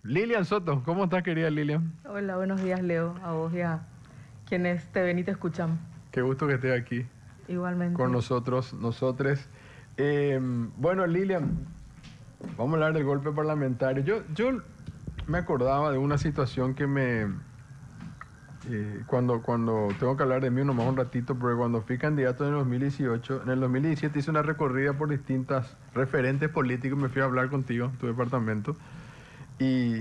Lilian Soto, ¿cómo estás, querida Lilian? Hola, buenos días, Leo, a vos y a quienes te ven y te escuchan. Qué gusto que estés aquí con Igualmente. nosotros, nosotres. Bueno, Lilian, vamos a hablar del golpe parlamentario. Yo me acordaba de una situación que cuando tengo que hablar de mí nomás un ratito, porque cuando fui candidato en el 2018, en el 2017 hice una recorrida por distintas referentes políticos, me fui a hablar contigo, tu departamento, y,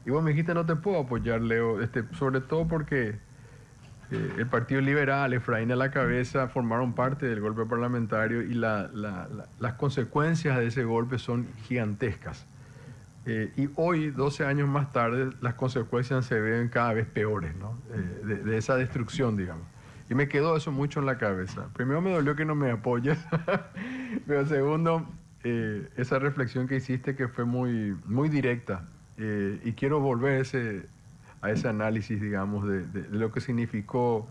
y vos me dijiste no te puedo apoyar, Leo, sobre todo porque el Partido Liberal, Efraín a la cabeza, formaron parte del golpe parlamentario y las consecuencias de ese golpe son gigantescas. Y hoy, 12 años más tarde, las consecuencias se ven cada vez peores, ¿no? De esa destrucción, digamos. Y me quedó eso mucho en la cabeza. Primero me dolió que no me apoyes, pero segundo, esa reflexión que hiciste que fue muy directa. Y quiero volver a ese análisis, digamos, de lo que significó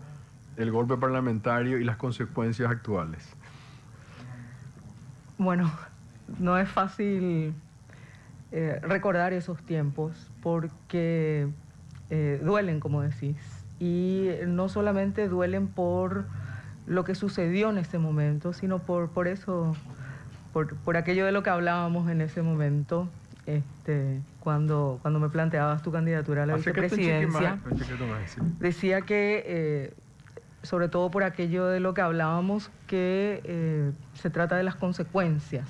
el golpe parlamentario y las consecuencias actuales. Bueno, no es fácil recordar esos tiempos porque duelen, como decís, y no solamente duelen por lo que sucedió en ese momento, sino por eso, por aquello de lo que hablábamos en ese momento, cuando me planteabas tu candidatura a la vicepresidencia. Decía que, sobre todo por aquello de lo que hablábamos, que se trata de las consecuencias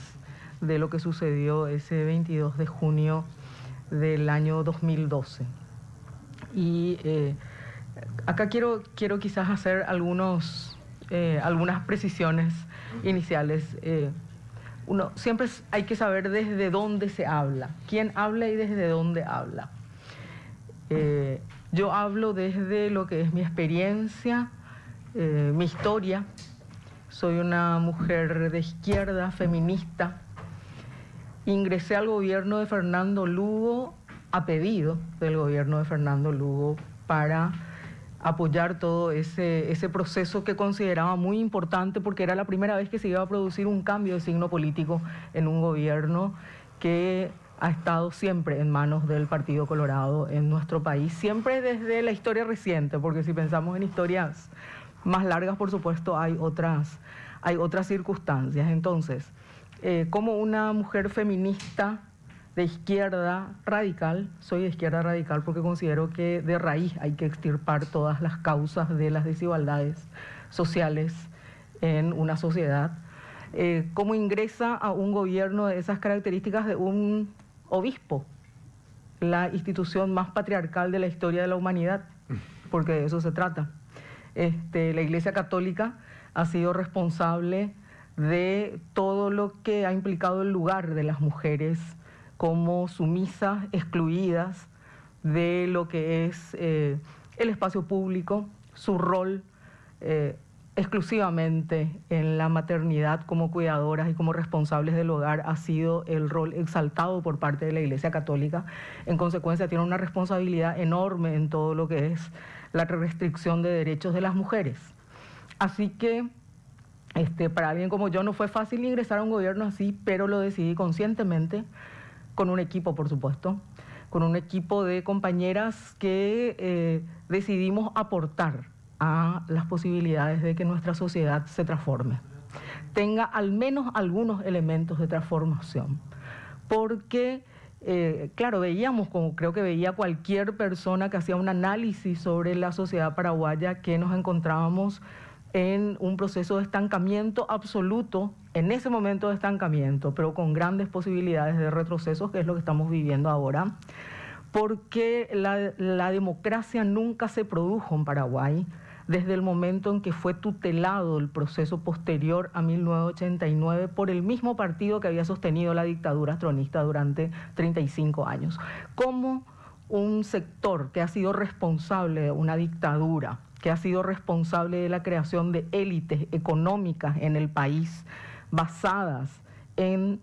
de lo que sucedió ese 22 de junio del año 2012. Y acá quiero quizás hacer algunas precisiones iniciales. Siempre hay que saber desde dónde se habla, quién habla y desde dónde habla. Yo hablo desde lo que es mi experiencia, mi historia. Soy una mujer de izquierda, feminista. Ingresé al gobierno de Fernando Lugo a pedido del gobierno de Fernando Lugo para apoyar todo ese proceso que consideraba muy importante porque era la primera vez que se iba a producir un cambio de signo político en un gobierno que ha estado siempre en manos del Partido Colorado en nuestro país, siempre desde la historia reciente, porque si pensamos en historias más largas, por supuesto, hay otras circunstancias. Entonces, como una mujer feminista de izquierda radical, soy de izquierda radical porque considero que de raíz hay que extirpar todas las causas de las desigualdades sociales en una sociedad. ¿Cómo ingresa a un gobierno de esas características de un obispo, la institución más patriarcal de la historia de la humanidad? Porque de eso se trata. La Iglesia Católica ha sido responsable de todo lo que ha implicado el lugar de las mujeres como sumisas, excluidas de lo que es el espacio público, su rol exclusivamente en la maternidad como cuidadoras y como responsables del hogar ha sido el rol exaltado por parte de la Iglesia Católica. En consecuencia, tiene una responsabilidad enorme en todo lo que es la restricción de derechos de las mujeres. Así que para alguien como yo no fue fácil ingresar a un gobierno así, pero lo decidí conscientemente, con un equipo, por supuesto, con un equipo de compañeras que decidimos aportar a las posibilidades de que nuestra sociedad se transforme, tenga al menos algunos elementos de transformación. Porque, claro, veíamos, como creo que veía cualquier persona que hacía un análisis sobre la sociedad paraguaya, que nos encontrábamos en un proceso de estancamiento absoluto, en ese momento de estancamiento, pero con grandes posibilidades de retroceso, que es lo que estamos viviendo ahora, porque la democracia nunca se produjo en Paraguay desde el momento en que fue tutelado el proceso posterior a 1989 por el mismo partido que había sostenido la dictadura tronista durante 35 años. Como un sector que ha sido responsable de una dictadura, que ha sido responsable de la creación de élites económicas en el país basadas en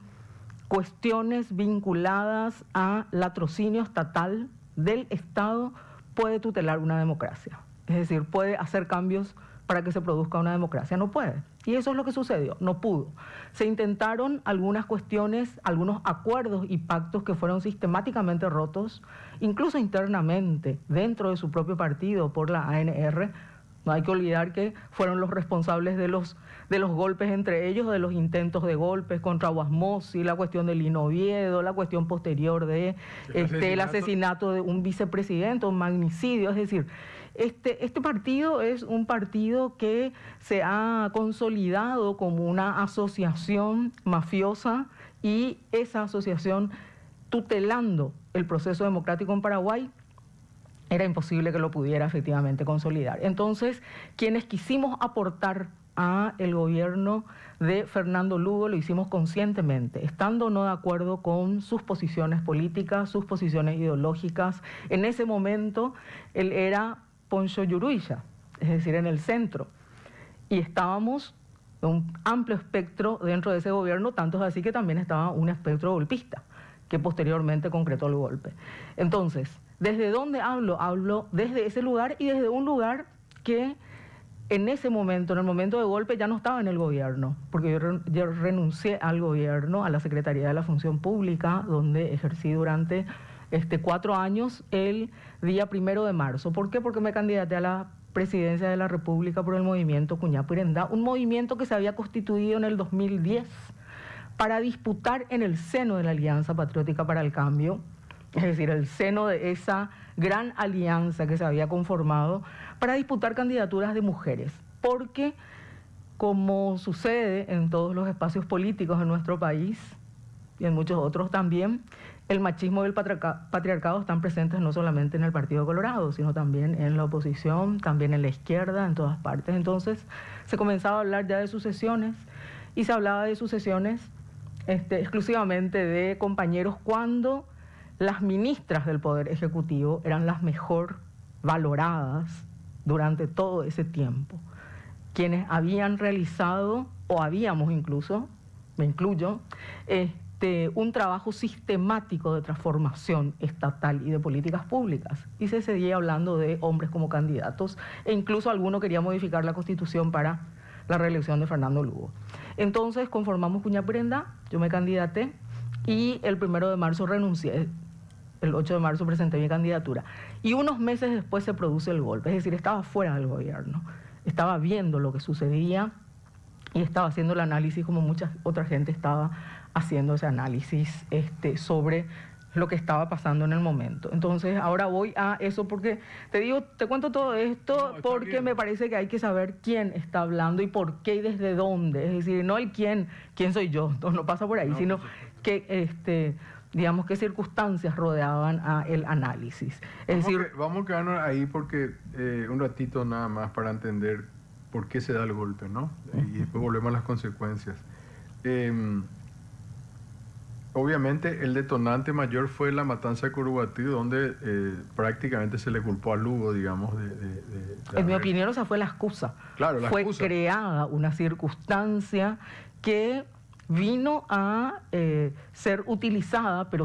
cuestiones vinculadas al latrocinio estatal del Estado, puede tutelar una democracia. Es decir, puede hacer cambios para que se produzca una democracia. No puede. Y eso es lo que sucedió, no pudo. Se intentaron algunas cuestiones, algunos acuerdos y pactos que fueron sistemáticamente rotos, incluso internamente, dentro de su propio partido por la ANR. No hay que olvidar que fueron los responsables de los golpes entre ellos, de los intentos de golpes contra Guasmosi, la cuestión de Lino Oviedo, la cuestión posterior de el asesinato de un vicepresidente, un magnicidio. Es decir, este partido es un partido que se ha consolidado como una asociación mafiosa, y esa asociación, tutelando el proceso democrático en Paraguay, era imposible que lo pudiera efectivamente consolidar. Entonces, quienes quisimos aportar a el gobierno de Fernando Lugo lo hicimos conscientemente, estando no de acuerdo con sus posiciones políticas, sus posiciones ideológicas. En ese momento, él era Poncho Yuruilla, es decir, en el centro. Y estábamos en un amplio espectro dentro de ese gobierno, tanto es así que también estaba un espectro golpista, que posteriormente concretó el golpe. Entonces, ¿desde dónde hablo? Hablo desde ese lugar, y desde un lugar que en ese momento, en el momento de golpe, ya no estaba en el gobierno, porque yo renuncié al gobierno, a la Secretaría de la Función Pública, donde ejercí durante 4 años, el día 1 de marzo. ¿Por qué? Porque me candidaté a la presidencia de la República por el movimiento Cuñapirendá, un movimiento que se había constituido en el 2010 para disputar en el seno de la Alianza Patriótica para el Cambio, es decir, el seno de esa gran alianza que se había conformado, para disputar candidaturas de mujeres. Porque, como sucede en todos los espacios políticos de nuestro país, y en muchos otros también, el machismo y el patriarcado están presentes no solamente en el Partido Colorado, sino también en la oposición, también en la izquierda, en todas partes. Entonces, se comenzaba a hablar ya de sucesiones, y se hablaba de sucesiones exclusivamente de compañeros, cuando las ministras del Poder Ejecutivo eran las mejor valoradas durante todo ese tiempo. Quienes habían realizado, o habíamos incluso, me incluyo, un trabajo sistemático de transformación estatal y de políticas públicas. Y se seguía hablando de hombres como candidatos, e incluso alguno quería modificar la Constitución para la reelección de Fernando Lugo. Entonces conformamos Cuñapirendá, yo me candidaté, y el 1 de marzo renuncié. El 8 de marzo presenté mi candidatura. Y unos meses después se produce el golpe. Es decir, estaba fuera del gobierno. Estaba viendo lo que sucedía y estaba haciendo el análisis, como mucha otra gente estaba haciendo ese análisis sobre lo que estaba pasando en el momento. Entonces, ahora voy a eso porque te cuento todo esto porque me parece que hay que saber quién está hablando y por qué y desde dónde. Es decir, no el quién soy yo, no pasa por ahí, sino que digamos, qué circunstancias rodeaban a el análisis. Vamos a quedarnos ahí porque un ratito nada más para entender por qué se da el golpe, ¿no? Y después volvemos a las consecuencias. Obviamente el detonante mayor fue la matanza de Curuguatí, donde prácticamente se le culpó a Lugo, digamos. En mi opinión, esa fue la excusa. Claro, fue creada una circunstancia que vino a ser utilizada, pero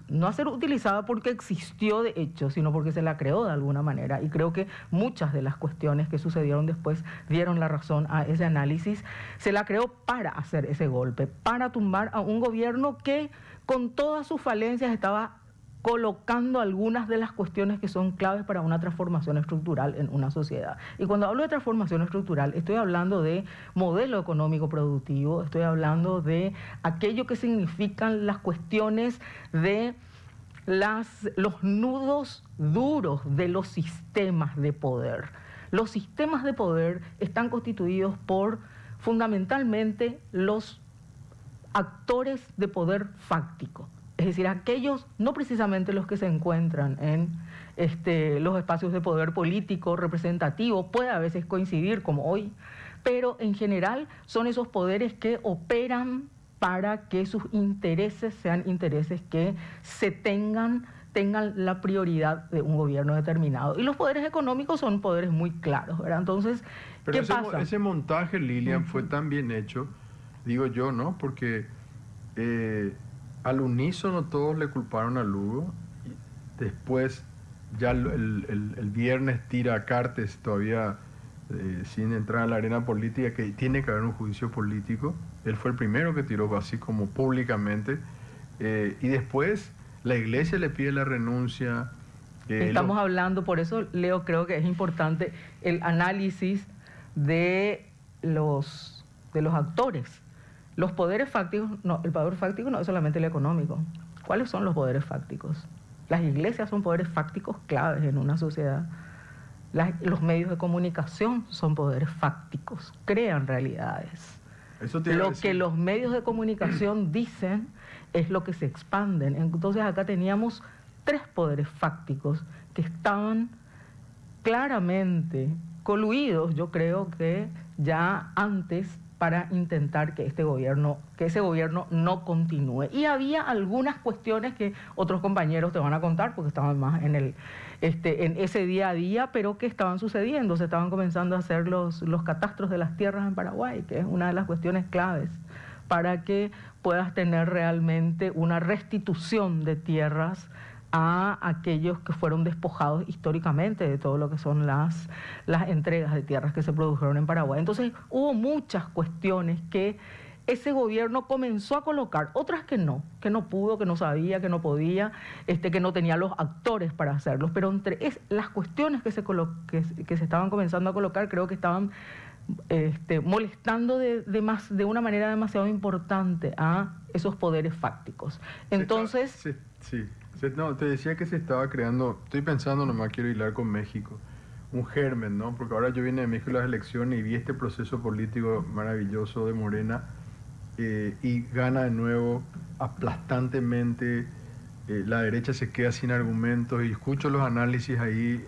no a ser utilizada porque existió de hecho, sino porque se la creó de alguna manera. Y creo que muchas de las cuestiones que sucedieron después dieron la razón a ese análisis. Se la creó para hacer ese golpe, para tumbar a un gobierno que con todas sus falencias estaba colocando algunas de las cuestiones que son claves para una transformación estructural en una sociedad. Y cuando hablo de transformación estructural, estoy hablando de modelo económico productivo, estoy hablando de aquello que significan las cuestiones de los nudos duros de los sistemas de poder. Los sistemas de poder están constituidos por fundamentalmente los actores de poder fáctico. Es decir, aquellos, no precisamente los que se encuentran en los espacios de poder político representativo, puede a veces coincidir como hoy, pero en general son esos poderes que operan para que sus intereses sean intereses que tengan la prioridad de un gobierno determinado. Y los poderes económicos son poderes muy claros, ¿verdad? Entonces, ¿qué pasa? Ese montaje, Lilian, fue tan bien hecho, digo yo, ¿no? Porque al unísono todos le culparon a Lugo. Y después, ya el viernes tira a Cartes todavía sin entrar en la arena política, que tiene que haber un juicio político. Él fue el primero que tiró así como públicamente. Y después la iglesia le pide la renuncia. Estamos hablando, por eso Leo, creo que es importante el análisis de los actores. Los poderes fácticos, no, el poder fáctico no es solamente el económico. ¿Cuáles son los poderes fácticos? Las iglesias son poderes fácticos claves en una sociedad. Los medios de comunicación son poderes fácticos, crean realidades. Lo que los medios de comunicación dicen es lo que se expanden. Entonces acá teníamos 3 poderes fácticos que estaban claramente coluidos, yo creo que ya antes, para intentar que ese gobierno no continúe. Y había algunas cuestiones que otros compañeros te van a contar, porque estaban más en ese día a día, pero que estaban sucediendo. Se estaban comenzando a hacer los catastros de las tierras en Paraguay, que es una de las cuestiones claves para que puedas tener realmente una restitución de tierras a aquellos que fueron despojados históricamente de todo lo que son las entregas de tierras que se produjeron en Paraguay. Entonces hubo muchas cuestiones que ese gobierno comenzó a colocar, otras que no pudo, que no sabía, que no podía, que no tenía los actores para hacerlos, pero entre las cuestiones que se estaban comenzando a colocar, creo que estaban molestando de una manera demasiado importante a esos poderes fácticos. Entonces... Sí. No, te decía que se estaba creando, estoy pensando, nomás quiero hilar con México, un germen, ¿no? Porque ahora yo vine de México a las elecciones y vi este proceso político maravilloso de Morena y gana de nuevo aplastantemente, la derecha se queda sin argumentos y escucho los análisis ahí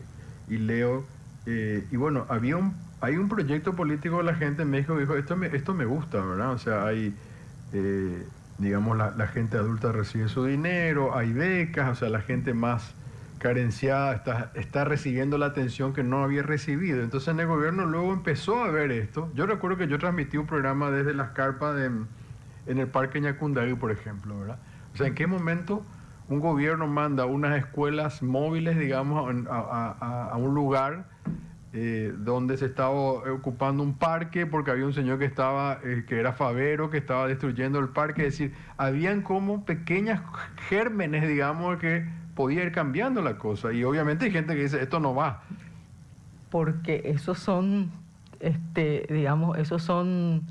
y leo, y bueno, hay un proyecto político, la gente en México dijo, esto me gusta, ¿verdad? O sea, hay... digamos, la gente adulta recibe su dinero, hay becas, o sea, la gente más carenciada está recibiendo la atención que no había recibido. Entonces en el gobierno luego empezó a ver esto. Yo recuerdo que yo transmití un programa desde las carpas en el Parque Ñacundagui, por ejemplo, ¿verdad? O sea, ¿en qué momento un gobierno manda unas escuelas móviles, digamos, a un lugar donde se estaba ocupando un parque porque había un señor que era favero, que estaba destruyendo el parque? Es decir, habían como pequeñas gérmenes, digamos, que podía ir cambiando la cosa. Y obviamente hay gente que dice, esto no va. Porque esos son, esos son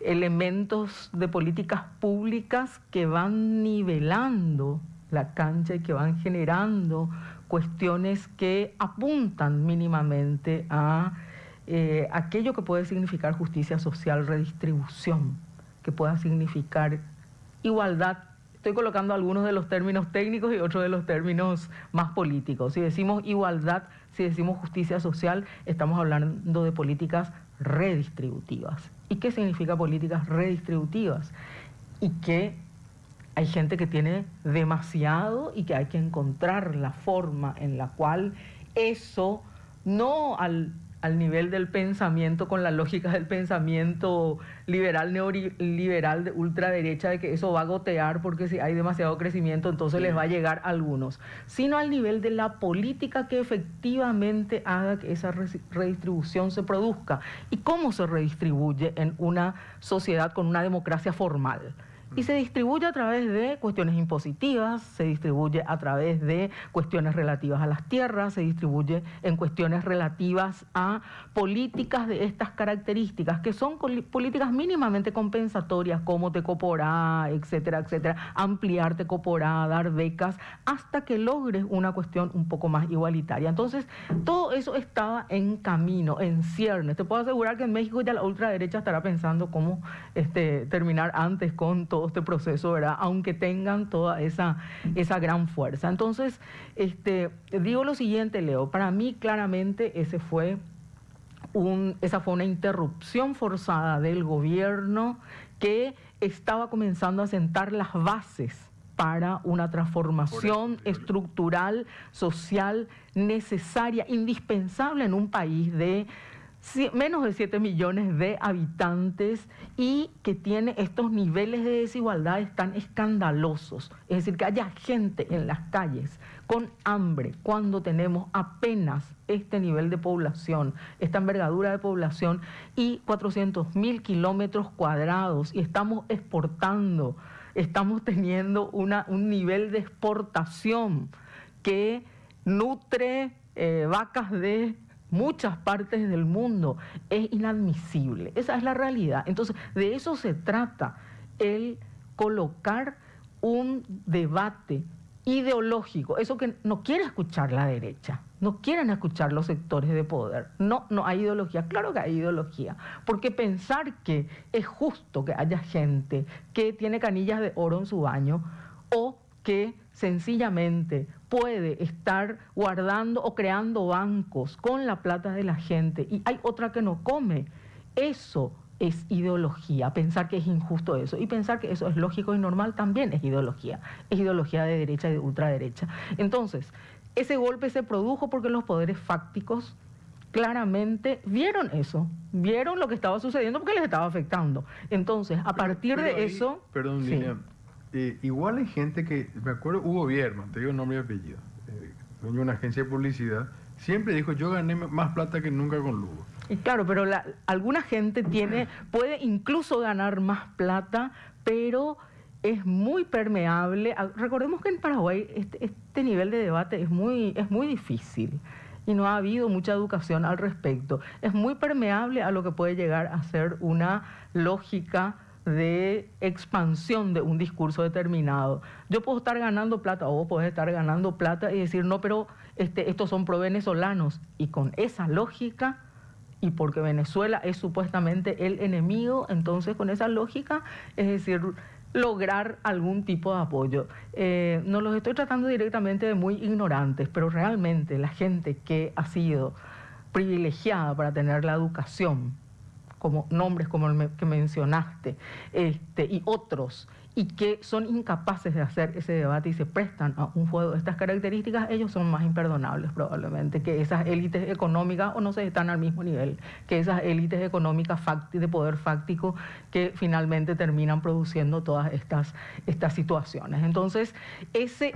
elementos de políticas públicas que van nivelando la cancha y que van generando cuestiones que apuntan mínimamente a aquello que puede significar justicia social, redistribución, que pueda significar igualdad. Estoy colocando algunos de los términos técnicos y otros de los términos más políticos. Si decimos igualdad, si decimos justicia social, estamos hablando de políticas redistributivas. ¿Y qué significa políticas redistributivas? Y que hay gente que tiene demasiado y que hay que encontrar la forma en la cual eso, no al nivel del pensamiento, con la lógica del pensamiento liberal, neoliberal de ultraderecha, de que eso va a gotear porque si hay demasiado crecimiento entonces les va a llegar a algunos, sino al nivel de la política que efectivamente haga que esa redistribución se produzca. ¿Y cómo se redistribuye en una sociedad con una democracia formal? Y se distribuye a través de cuestiones impositivas, se distribuye a través de cuestiones relativas a las tierras, se distribuye en cuestiones relativas a políticas de estas características, que son políticas mínimamente compensatorias, como Tecoporá, etcétera, etcétera, ampliar Tecoporá, dar becas, hasta que logres una cuestión un poco más igualitaria. Entonces, todo eso estaba en camino, en ciernes. Te puedo asegurar que en México ya la ultraderecha estará pensando cómo terminar antes con todo este proceso, ¿verdad? Aunque tengan toda esa gran fuerza. Entonces, digo lo siguiente, Leo, para mí claramente esa fue una interrupción forzada del gobierno que estaba comenzando a sentar las bases para una transformación estructural, social, necesaria, indispensable en un país de menos de 7 millones de habitantes y que tiene estos niveles de desigualdades tan escandalosos. Es decir, que haya gente en las calles con hambre, cuando tenemos apenas este nivel de población, esta envergadura de población y 400.000 kilómetros cuadrados, y estamos exportando, estamos teniendo un nivel de exportación que nutre vacas de muchas partes del mundo, es inadmisible. Esa es la realidad. Entonces, de eso se trata, el colocar un debate ideológico, eso que no quiere escuchar la derecha, no quieren escuchar los sectores de poder. No hay ideología. Claro que hay ideología, porque pensar que es justo que haya gente que tiene canillas de oro en su baño o que sencillamente puede estar guardando o creando bancos con la plata de la gente y hay otra que no come, eso es ideología. Pensar que es injusto eso y pensar que eso es lógico y normal también es ideología de derecha y de ultraderecha. Entonces, ese golpe se produjo porque los poderes fácticos claramente vieron eso, vieron lo que estaba sucediendo porque les estaba afectando. Entonces, a partir de ahí, eso... Perdón, sí. Lilian, igual hay gente que, me acuerdo, Hugo Bierman, te digo nombre y apellido, dueño de una agencia de publicidad, siempre dijo, yo gané más plata que nunca con Lugo. Y claro, pero alguna gente puede incluso ganar más plata, pero es muy permeable. Recordemos que en Paraguay este nivel de debate es muy difícil y no ha habido mucha educación al respecto. Es muy permeable a lo que puede llegar a ser una lógica de expansión de un discurso determinado. Yo puedo estar ganando plata, o vos podés estar ganando plata y decir, no, pero estos son pro-venezolanos. Y con esa lógica, y porque Venezuela es supuestamente el enemigo, entonces con esa lógica, es decir, lograr algún tipo de apoyo. No los estoy tratando directamente de muy ignorantes, pero realmente la gente que ha sido privilegiada para tener la educación, como nombres como el que mencionaste, y otros, y que son incapaces de hacer ese debate y se prestan a un juego de estas características, ellos son más imperdonables probablemente que esas élites económicas, o no sé, están al mismo nivel que esas élites económicas de poder fáctico que finalmente terminan produciendo todas estas situaciones. Entonces, ese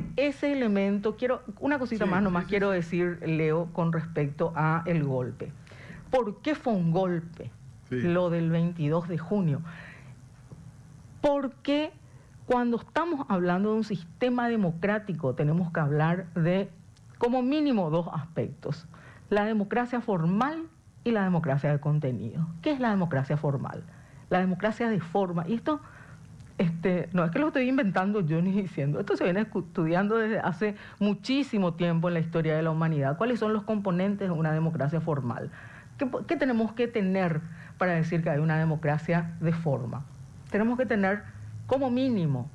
elemento, una cosita más nomás quiero decir, Leo, con respecto a el golpe. ¿Por qué fue un golpe? Sí. Lo del 22 de junio. Porque cuando estamos hablando de un sistema democrático tenemos que hablar de como mínimo dos aspectos: la democracia formal y la democracia de contenido. ¿Qué es la democracia formal? La democracia de forma, y esto no es que lo estoy inventando yo ni diciendo, esto se viene estudiando desde hace muchísimo tiempo en la historia de la humanidad. ¿Cuáles son los componentes de una democracia formal? ¿Qué tenemos que tener para decir que hay una democracia de forma? Tenemos que tener, como mínimo,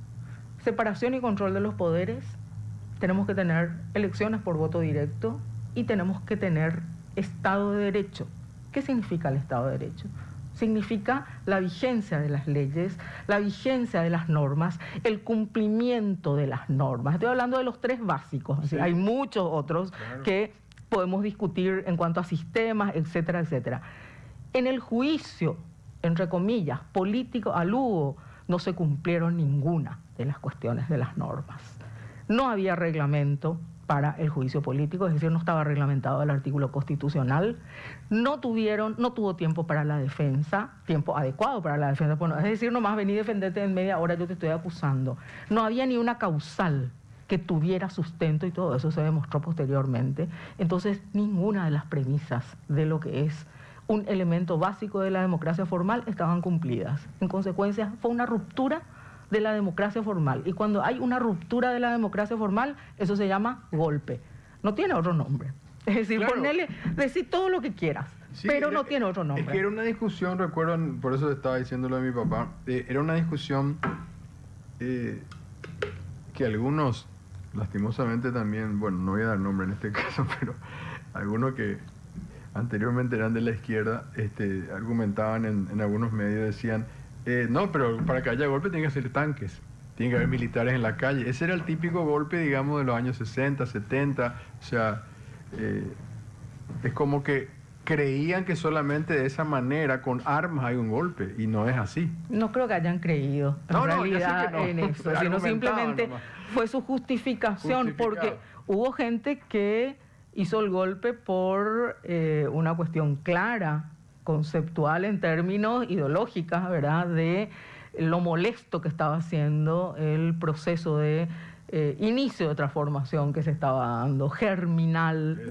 separación y control de los poderes, tenemos que tener elecciones por voto directo y tenemos que tener Estado de Derecho. ¿Qué significa el Estado de Derecho? Significa la vigencia de las leyes, la vigencia de las normas, el cumplimiento de las normas. Estoy hablando de los tres básicos, sí. Hay muchos otros, claro, que podemos discutir en cuanto a sistemas, etcétera, etcétera. En el juicio, entre comillas, político a Lugo, no se cumplieron ninguna de las cuestiones de las normas. No había reglamento para el juicio político, es decir, no estaba reglamentado el artículo constitucional. No tuvo tiempo para la defensa, tiempo adecuado para la defensa. Bueno, es decir, nomás vení a defenderte en media hora, yo te estoy acusando. No había ni una causal que tuviera sustento y todo eso se demostró posteriormente. Entonces, ninguna de las premisas de lo que es un elemento básico de la democracia formal estaban cumplidas. En consecuencia, fue una ruptura de la democracia formal. Y cuando hay una ruptura de la democracia formal, eso se llama golpe. No tiene otro nombre. Es decir, claro, decir todo lo que quieras, sí, pero no tiene otro nombre. Es que era una discusión, recuerdo, por eso estaba diciéndolo a mi papá, era una discusión que algunos, lastimosamente también, bueno, no voy a dar nombre en este caso, pero algunos que anteriormente eran de la izquierda, argumentaban en algunos medios, decían, no, pero para que haya golpe tiene que ser tanques, tiene que haber militares en la calle. Ese era el típico golpe, digamos, de los años 60, 70, o sea, es como que creían que solamente de esa manera, con armas, hay un golpe, y no es así. No creo que hayan creído en realidad en eso, sino simplemente nomás fue su justificación, porque hubo gente que hizo el golpe por una cuestión clara, conceptual en términos ideológicos, ¿verdad?, de lo molesto que estaba haciendo el proceso de inicio de transformación que se estaba dando, germinal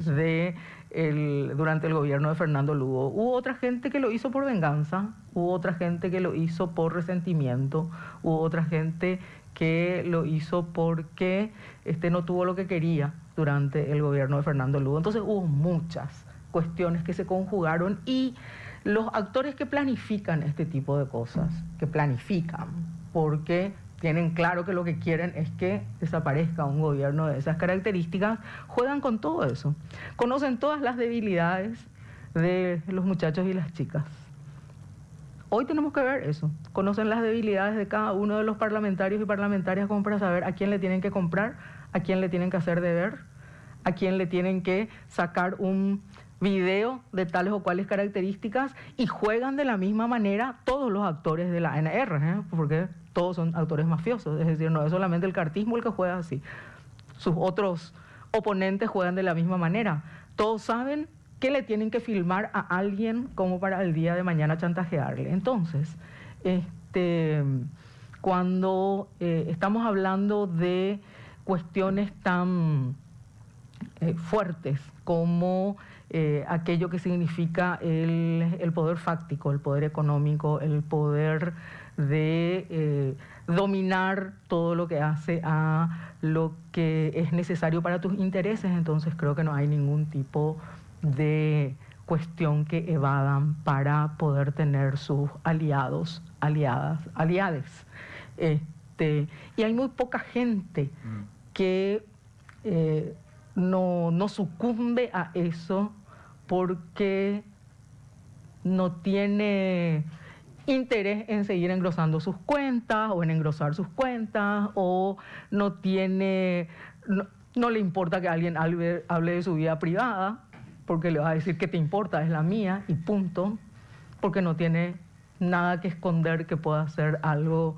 durante el gobierno de Fernando Lugo. Hubo otra gente que lo hizo por venganza, hubo otra gente que lo hizo por resentimiento, hubo otra gente que lo hizo porque no tuvo lo que quería durante el gobierno de Fernando Lugo. Entonces hubo muchas cuestiones que se conjugaron y los actores que planifican este tipo de cosas, que planifican porque tienen claro que lo que quieren es que desaparezca un gobierno de esas características, juegan con todo eso. Conocen todas las debilidades de los muchachos y las chicas. Hoy tenemos que ver eso. Conocen las debilidades de cada uno de los parlamentarios y parlamentarias como para saber a quién le tienen que comprar, a quién le tienen que hacer deber, a quién le tienen que sacar un video de tales o cuales características, y juegan de la misma manera todos los actores de la ANR, porque todos son actores mafiosos, es decir, no es solamente el cartismo el que juega así. Sus otros oponentes juegan de la misma manera. Todos saben que le tienen que filmar a alguien como para el día de mañana chantajearle. Entonces, cuando estamos hablando de cuestiones tan fuertes como aquello que significa el poder fáctico, el poder económico, el poder de dominar todo lo que hace a lo que es necesario para tus intereses, entonces creo que no hay ningún tipo de cuestión que evadan para poder tener sus aliados, aliades. Y hay muy poca gente que no sucumbe a eso porque no tiene interés en seguir engrosando sus cuentas o en engrosar sus cuentas, o no le importa que alguien hable de su vida privada, porque le va a decir que te importa, es la mía y punto, porque no tiene nada que esconder que pueda ser algo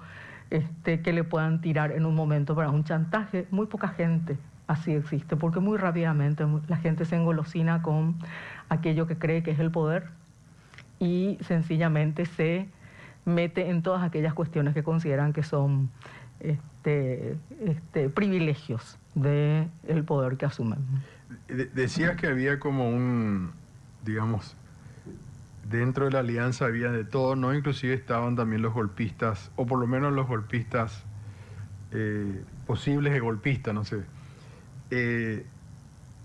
que le puedan tirar en un momento para un chantaje. Muy poca gente así existe, porque muy rápidamente la gente se engolosina con aquello que cree que es el poder y sencillamente se mete en todas aquellas cuestiones que consideran que son privilegios del poder que asumen. Decías que había como digamos, dentro de la alianza había de todo, ¿no? Inclusive estaban también los golpistas, o por lo menos los golpistas posibles de golpistas, no sé.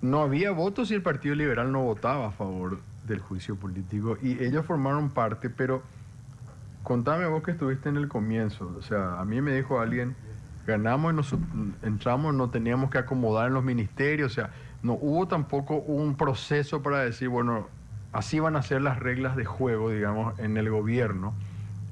No había votos y el Partido Liberal no votaba a favor del juicio político y ellos formaron parte, pero contame vos que estuviste en el comienzo. O sea, a mí me dijo alguien, ganamos y entramos, no teníamos que acomodar en los ministerios, o sea, no hubo tampoco un proceso para decir, bueno, así van a ser las reglas de juego, digamos, en el gobierno.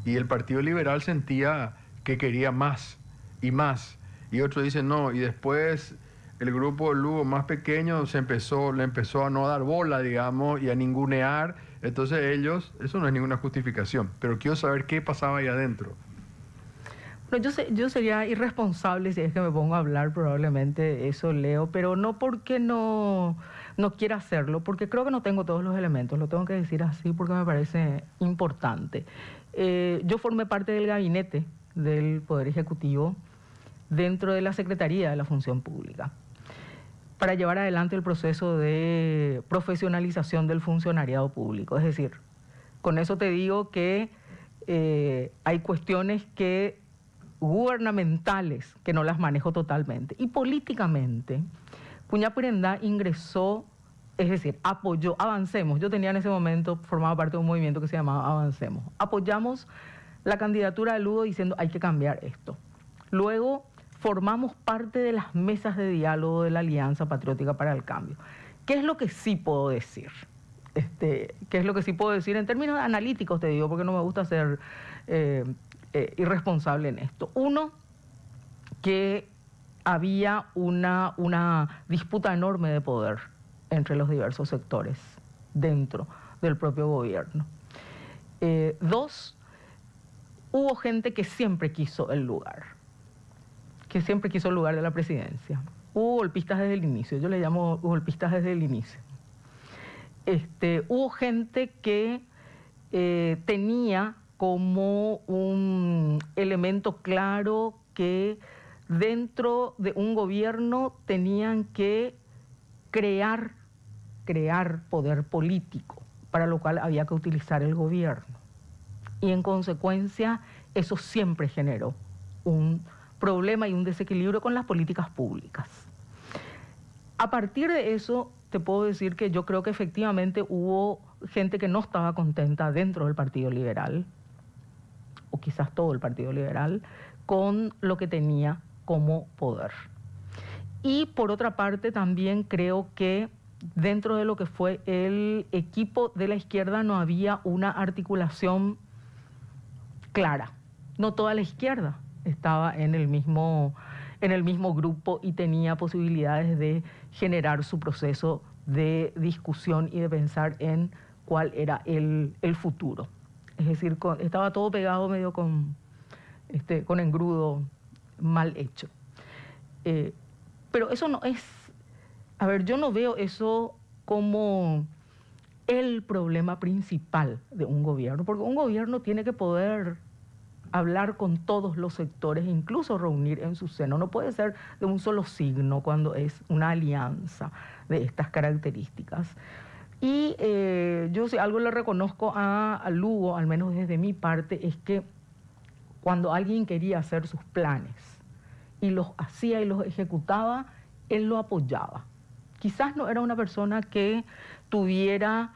Y el Partido Liberal sentía que quería más, y otros dicen no, y después el grupo de Lugo más pequeño le empezó a no dar bola, digamos, y a ningunear. Entonces eso no es ninguna justificación, pero quiero saber qué pasaba ahí adentro. Bueno, yo sería irresponsable si es que me pongo a hablar probablemente eso, Leo, pero no porque no quiera hacerlo, porque creo que no tengo todos los elementos, lo tengo que decir así porque me parece importante. Yo formé parte del gabinete del Poder Ejecutivo dentro de la Secretaría de la Función Pública para llevar adelante el proceso de profesionalización del funcionariado público. Es decir, con eso te digo que hay cuestiones gubernamentales que no las manejo totalmente. Y políticamente, Puñapurendá ingresó, es decir, apoyó, Avancemos. Yo tenía en ese momento, formaba parte de un movimiento que se llamaba Avancemos. Apoyamos la candidatura de Lugo diciendo hay que cambiar esto. Luego formamos parte de las mesas de diálogo de la Alianza Patriótica para el Cambio. ¿Qué es lo que sí puedo decir? ¿Qué es lo que sí puedo decir en términos analíticos, te digo, porque no me gusta ser irresponsable en esto? Uno, que había una disputa enorme de poder entre los diversos sectores dentro del propio gobierno. Dos, hubo gente que siempre quiso el lugar de la presidencia. Hubo golpistas desde el inicio, yo le llamo golpistas desde el inicio. Hubo gente que tenía como un elemento claro que dentro de un gobierno tenían que crear poder político, para lo cual había que utilizar el gobierno. Y en consecuencia, eso siempre generó un problema y un desequilibrio con las políticas públicas. A partir de eso, te puedo decir que yo creo que efectivamente hubo gente que no estaba contenta dentro del Partido Liberal, o quizás todo el Partido Liberal, con lo que tenía como poder. Y por otra parte, también creo que dentro de lo que fue el equipo de la izquierda no había una articulación clara. No toda la izquierda estaba en el mismo grupo y tenía posibilidades de generar su proceso de discusión y de pensar en cuál era el futuro. Es decir, estaba todo pegado medio con engrudo mal hecho. Pero eso no es... A ver, yo no veo eso como el problema principal de un gobierno, porque un gobierno tiene que poder hablar con todos los sectores, incluso reunir en su seno. No puede ser de un solo signo cuando es una alianza de estas características. Y yo si algo le reconozco a Lugo, al menos desde mi parte, es que cuando alguien quería hacer sus planes y los hacía y los ejecutaba, él lo apoyaba. Quizás no era una persona que tuviera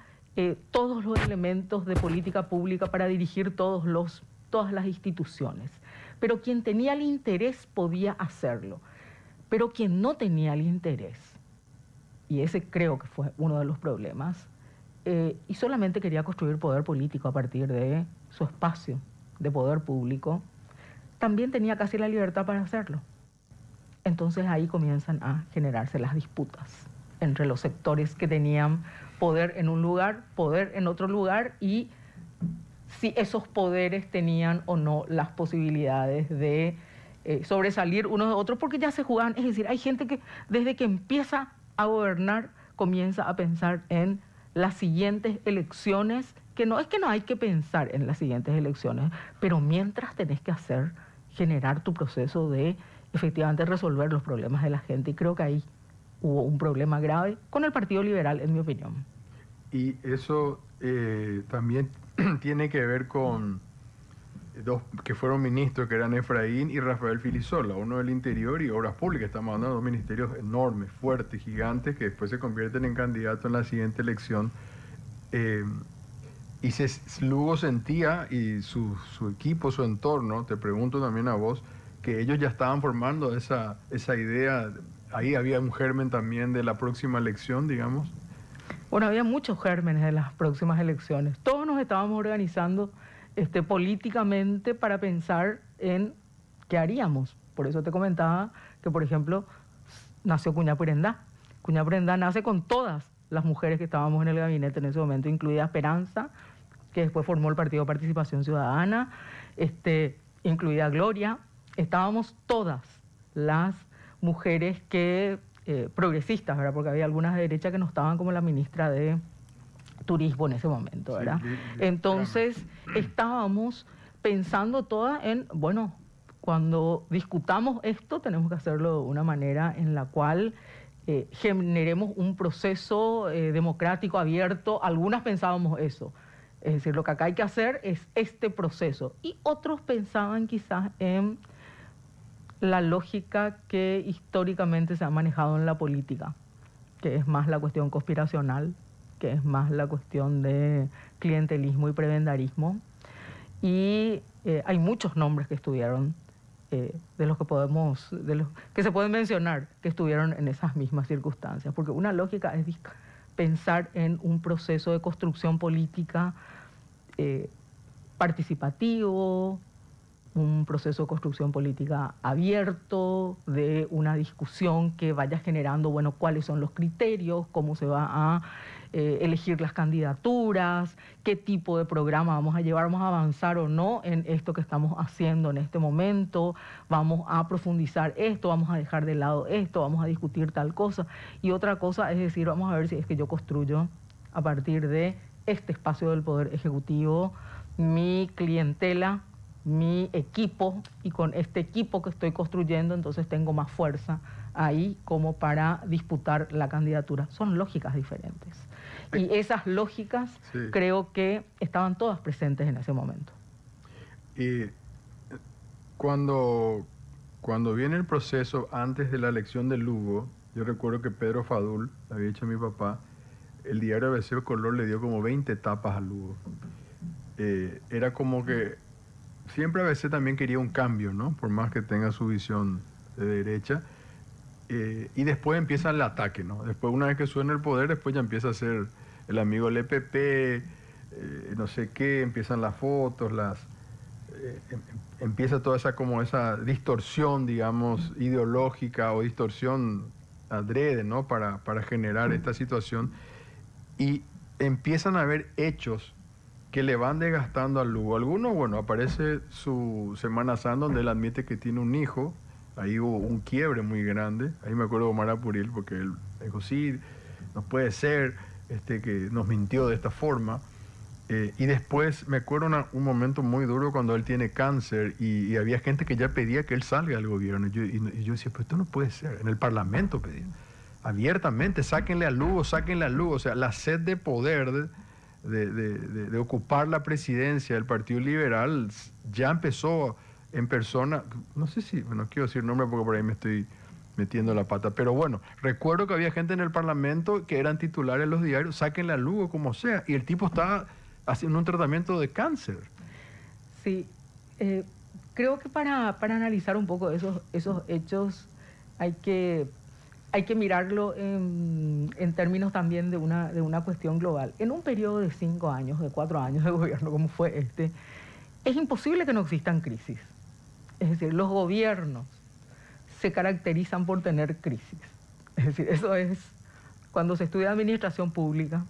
todos los elementos de política pública para dirigir todas las instituciones, pero quien tenía el interés podía hacerlo. Pero quien no tenía el interés, y ese creo que fue uno de los problemas, y solamente quería construir poder político a partir de su espacio de poder público, también tenía casi la libertad para hacerlo. Entonces ahí comienzan a generarse las disputas entre los sectores que tenían poder en un lugar, poder en otro lugar, y si esos poderes tenían o no las posibilidades de sobresalir unos de otros, porque ya se jugaban. Es decir, hay gente que desde que empieza a gobernar comienza a pensar en las siguientes elecciones, que no es que no hay que pensar en las siguientes elecciones, pero mientras tenés que generar tu proceso de efectivamente resolver los problemas de la gente, y creo que ahí hubo un problema grave con el Partido Liberal, en mi opinión. Y eso también tiene que ver con dos que fueron ministros, que eran Efraín y Rafael Filisola, uno del Interior y Obras Públicas. Estamos hablando de dos ministerios enormes, fuertes, gigantes, que después se convierten en candidatos en la siguiente elección. Lugo sentía, y su equipo, su entorno, te pregunto también a vos, que ellos ya estaban formando esa idea. Ahí había un germen también de la próxima elección, digamos. Bueno, había muchos gérmenes de las próximas elecciones. Todos nos estábamos organizando políticamente para pensar en qué haríamos. Por eso te comentaba que, por ejemplo, nació Cuñapurendá. Cuñapurendá nace con todas las mujeres que estábamos en el gabinete en ese momento, incluida Esperanza, que después formó el Partido Participación Ciudadana, incluida Gloria. Estábamos todas las mujeres que progresistas, ¿verdad? Porque había algunas de derecha que no estaban, como la ministra de Turismo en ese momento, ¿verdad? Sí, entonces estábamos pensando todas en, bueno, cuando discutamos esto tenemos que hacerlo de una manera en la cual generemos un proceso democrático abierto. Algunas pensábamos eso, es decir, lo que acá hay que hacer es este proceso, y otros pensaban quizás en la lógica que históricamente se ha manejado en la política, que es más la cuestión conspiracional, que es más la cuestión de clientelismo y prebendarismo. Y hay muchos nombres que estuvieron, de los que se pueden mencionar, que estuvieron en esas mismas circunstancias, porque una lógica es pensar en un proceso de construcción política participativo, un proceso de construcción política abierto, de una discusión que vaya generando, bueno, cuáles son los criterios, cómo se va a elegir las candidaturas, qué tipo de programa vamos a llevar, vamos a avanzar o no en esto que estamos haciendo en este momento, vamos a profundizar esto, vamos a dejar de lado esto, vamos a discutir tal cosa. Y otra cosa es decir, vamos a ver si es que yo construyo a partir de este espacio del Poder Ejecutivo mi clientela, mi equipo, y con este equipo que estoy construyendo entonces tengo más fuerza ahí como para disputar la candidatura. Son lógicas diferentes. Y esas lógicas creo que estaban todas presentes en ese momento. Y cuando viene el proceso antes de la elección de Lugo, yo recuerdo que Pedro Fadul, había dicho a mi papá, el diario ABC Color le dio como 20 tapas a Lugo. Era como que siempre ABC también quería un cambio, ¿no? Por más que tenga su visión de derecha. Y después empieza el ataque, ¿no? Después, una vez que suena el poder, después ya empieza a ser el amigo del EPP, no sé qué, empiezan las fotos, empieza toda esa distorsión, digamos, ideológica o distorsión adrede, ¿no? Para generar esta situación. Y empiezan a haber hechos que le van desgastando al Lugo. Algunos, bueno, aparece su Semana Santa donde él admite que tiene un hijo. Ahí hubo un quiebre muy grande. Ahí me acuerdo de Omar Apuril, porque él dijo, sí, no puede ser que nos mintió de esta forma. Y después me acuerdo un momento muy duro cuando él tiene cáncer y había gente que ya pedía que él salga del gobierno. Y yo decía, pero esto no puede ser. En el Parlamento pedía. Abiertamente, sáquenle a Lugo, sáquenle a Lugo. O sea, la sed de poder de ocupar la presidencia del Partido Liberal ya empezó en persona, no sé si, no quiero decir nombre porque por ahí me estoy metiendo la pata, pero bueno, recuerdo que había gente en el Parlamento que eran titulares de los diarios, sáquenle a Lugo como sea, y el tipo estaba haciendo un tratamiento de cáncer. Sí, creo que para analizar un poco esos hechos hay que mirarlo en términos también de una cuestión global. En un periodo de 5 años, de 4 años de gobierno como fue es imposible que no existan crisis. Es decir, los gobiernos se caracterizan por tener crisis. Es decir, eso es, cuando se estudia administración pública,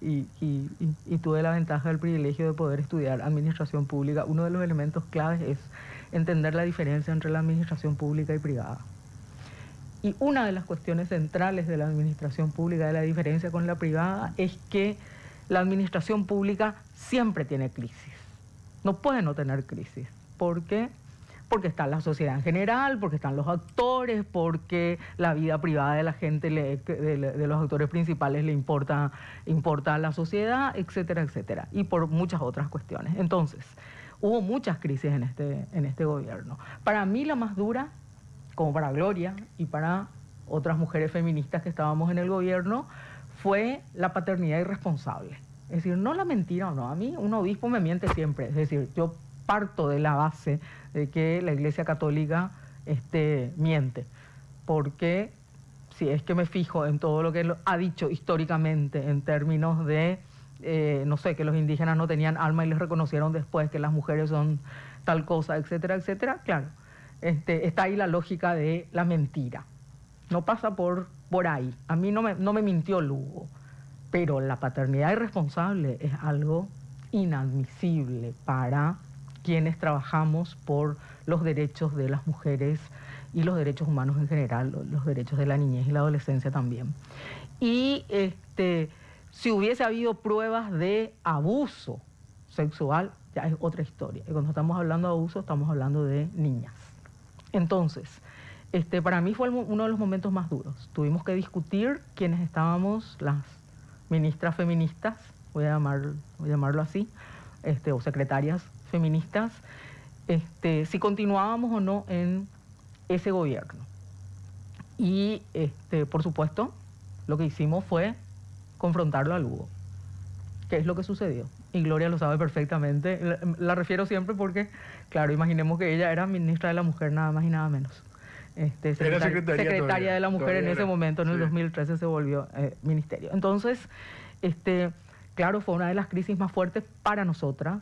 y tuve la ventaja del privilegio de poder estudiar administración pública, uno de los elementos claves es entender la diferencia entre la administración pública y privada. Y una de las cuestiones centrales de la administración pública, de la diferencia con la privada, es que la administración pública siempre tiene crisis. No puede no tener crisis. ¿Por qué? Porque está la sociedad en general, porque están los actores, porque la vida privada de la gente, de los actores principales le importa a la sociedad, etcétera, etcétera. Y por muchas otras cuestiones. Entonces, hubo muchas crisis en este gobierno. Para mí la más dura, como para Gloria y para otras mujeres feministas que estábamos en el gobierno, fue la paternidad irresponsable. Es decir, no la mentira o no. A mí un obispo me miente siempre. Es decir, yo parto de la base de que la Iglesia Católica miente. Porque si es que me fijo en todo lo que ha dicho históricamente en términos de, no sé, que los indígenas no tenían alma y les reconocieron después que las mujeres son tal cosa, etcétera, etcétera, claro. Está ahí la lógica de la mentira. No pasa por ahí. A mí no me mintió Lugo. Pero la paternidad irresponsable es algo inadmisible para quienes trabajamos por los derechos de las mujeres y los derechos humanos en general, los derechos de la niñez y la adolescencia también. Y si hubiese habido pruebas de abuso sexual, ya es otra historia. Y cuando estamos hablando de abuso, estamos hablando de niñas. Entonces, para mí fue uno de los momentos más duros. Tuvimos que discutir quienes estábamos, las ministras feministas, voy a llamarlo así, o secretarias feministas, si continuábamos o no en ese gobierno. Y, por supuesto, lo que hicimos fue confrontarlo a Lugo. ¿Qué es lo que sucedió? Y Gloria lo sabe perfectamente. La refiero siempre porque, claro, imaginemos que ella era ministra de la Mujer, nada más y nada menos. Secretaria de la Mujer en ese momento, en el 2013 se volvió ministerio. Entonces, claro, fue una de las crisis más fuertes para nosotras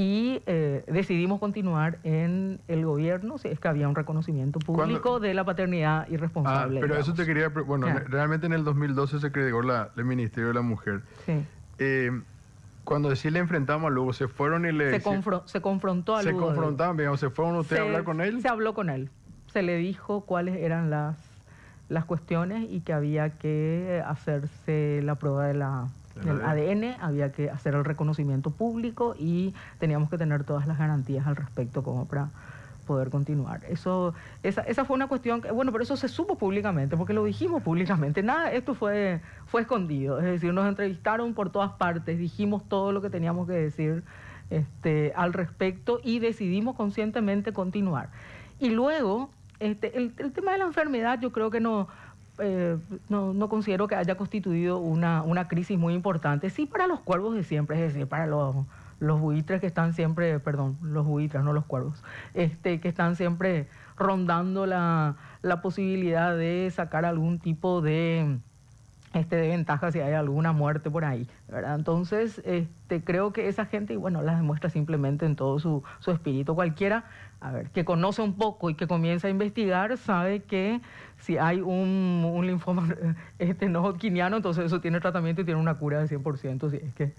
y decidimos continuar en el gobierno, si es que había un reconocimiento público de la paternidad irresponsable. Pero digamos. eso te quería... Bueno, Ya. realmente en el 2012 se creó el Ministerio de la Mujer. Sí. Cuando sí le enfrentamos a Lugo, se fueron y le... Se confrontó a Se Lugo. confrontaban, digamos, se fueron ustedes a hablar con él. Se habló con él. Se le dijo cuáles eran las cuestiones y que había que hacerse la prueba del ADN, había que hacer el reconocimiento público y teníamos que tener todas las garantías al respecto como para poder continuar. Esa fue una cuestión que, bueno, pero eso se supo públicamente, porque lo dijimos públicamente. Nada, esto fue escondido. Es decir, nos entrevistaron por todas partes, dijimos todo lo que teníamos que decir al respecto y decidimos conscientemente continuar. Y luego, el tema de la enfermedad, yo creo que no considero que haya constituido una crisis muy importante. Sí, para los cuervos de siempre, es decir, para los buitres que están siempre, los buitres, no los cuervos, que están siempre rondando la posibilidad de sacar algún tipo de ventaja si hay alguna muerte por ahí, ¿verdad? Entonces, creo que esa gente, bueno, la demuestra simplemente en todo su espíritu. Cualquiera, que conoce un poco y que comienza a investigar, sabe que si hay un linfoma no hodgkiniano, entonces eso tiene tratamiento y tiene una cura del 100%, si es que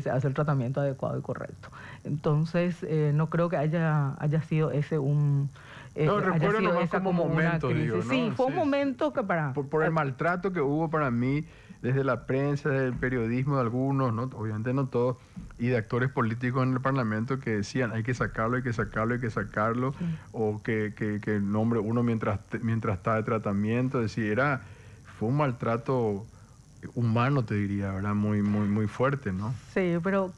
se hace el tratamiento adecuado y correcto. Entonces, no creo que haya sido ese no, recuerdo nomás como momento, digo, ¿no? Sí, fue un momento que por el maltrato que hubo para mí, desde la prensa, del periodismo de algunos, ¿no? Obviamente no todos, y de actores políticos en el Parlamento que decían hay que sacarlo, sí. O que nombre uno mientras está de tratamiento, es decir, fue un maltrato humano, te diría, ¿verdad? Muy, muy, muy fuerte, ¿no? Sí, pero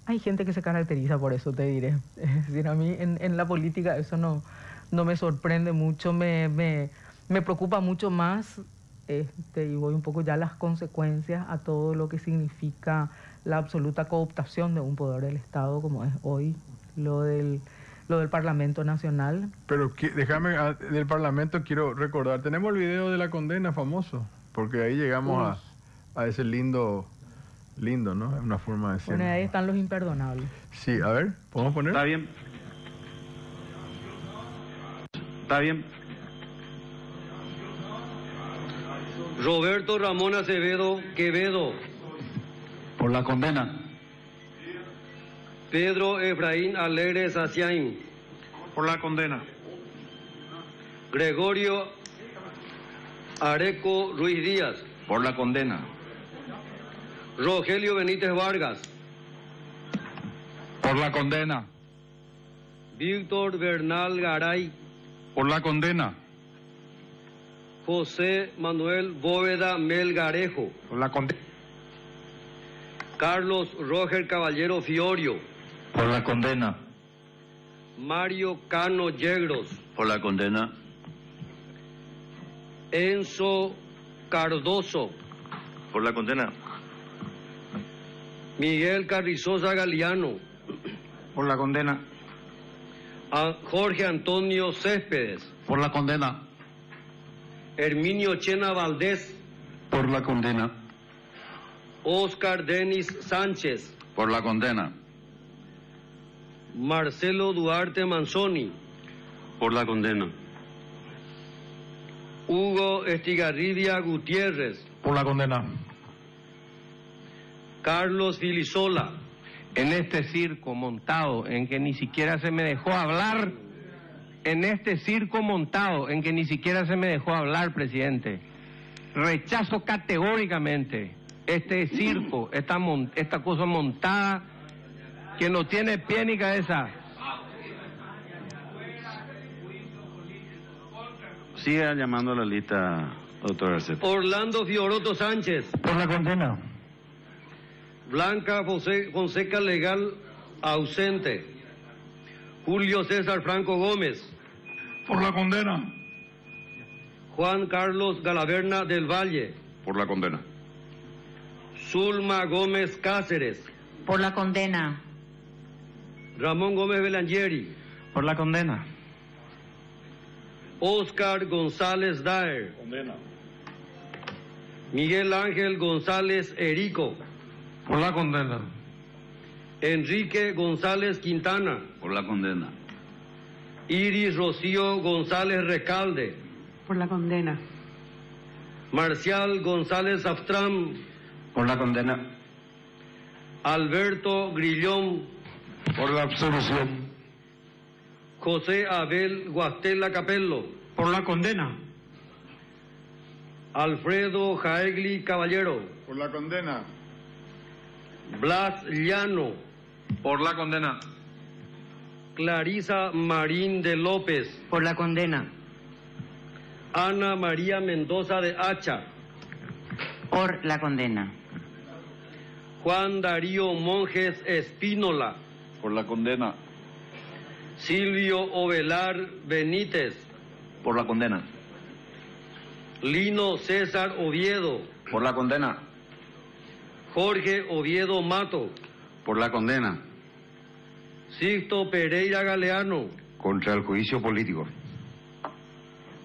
hay gente que se caracteriza por eso, te diré. Es decir, a mí en la política eso no me sorprende mucho, me preocupa mucho más, y voy un poco ya a las consecuencias, a todo lo que significa la absoluta cooptación de un poder del Estado, como es hoy lo del Parlamento Nacional. Pero déjame, del Parlamento quiero recordar, tenemos el video de la condena famoso, porque ahí llegamos a ese lindo, ¿no? Es una forma de decirlo. Bueno, ahí están los imperdonables. Sí, a ver, ¿podemos poner? Está bien. Está bien. Roberto Ramón Acevedo Quevedo. Por la condena. Pedro Efraín Alegre Saciain. Por la condena. Gregorio Areco Ruiz Díaz. Por la condena. Rogelio Benítez Vargas. Por la condena. Víctor Bernal Garay. Por la condena. José Manuel Bóveda Melgarejo. Por la condena. Carlos Roger Caballero Fiorio. Por la condena. Mario Cano Yegros. Por la condena. Enzo Cardoso. Por la condena. Miguel Carrizosa Galeano. Por la condena. Jorge Antonio Céspedes. Por la condena. Herminio Chena Valdés. Por la condena. Oscar Denis Sánchez. Por la condena. Marcelo Duarte Manzoni. Por la condena. Hugo Estigarribia Gutiérrez. Por la condena. Carlos Filisola. En este circo montado en que ni siquiera se me dejó hablar, presidente, rechazo categóricamente este circo, esta cosa montada que no tiene pie ni cabeza. Siga llamando a la lista, doctor Garceta. Orlando Fioroto Sánchez. Por la condena. Blanca Fonseca Legal ausente. Julio César Franco Gómez. Por la condena. Juan Carlos Galaverna del Valle. Por la condena. Zulma Gómez Cáceres. Por la condena. Ramón Gómez Belangeri. Por la condena. Oscar González Daer. Condena. Miguel Ángel González Erico. Por la condena. Enrique González Quintana. Por la condena. Iris Rocío González Recalde. Por la condena. Marcial González Aftram. Por la condena. Alberto Grillón. Por la absolución. José Abel Guastela Capello. Por la condena. Alfredo Jaegli Caballero. Por la condena. Blas Llano. Por la condena. Clarisa Marín de López. Por la condena. Ana María Mendoza de Hacha. Por la condena. Juan Darío Monjes Espínola. Por la condena. Silvio Ovelar Benítez. Por la condena. Lino César Oviedo. Por la condena. Jorge Oviedo Mato. Por la condena. Sixto Pereira Galeano. Contra el juicio político.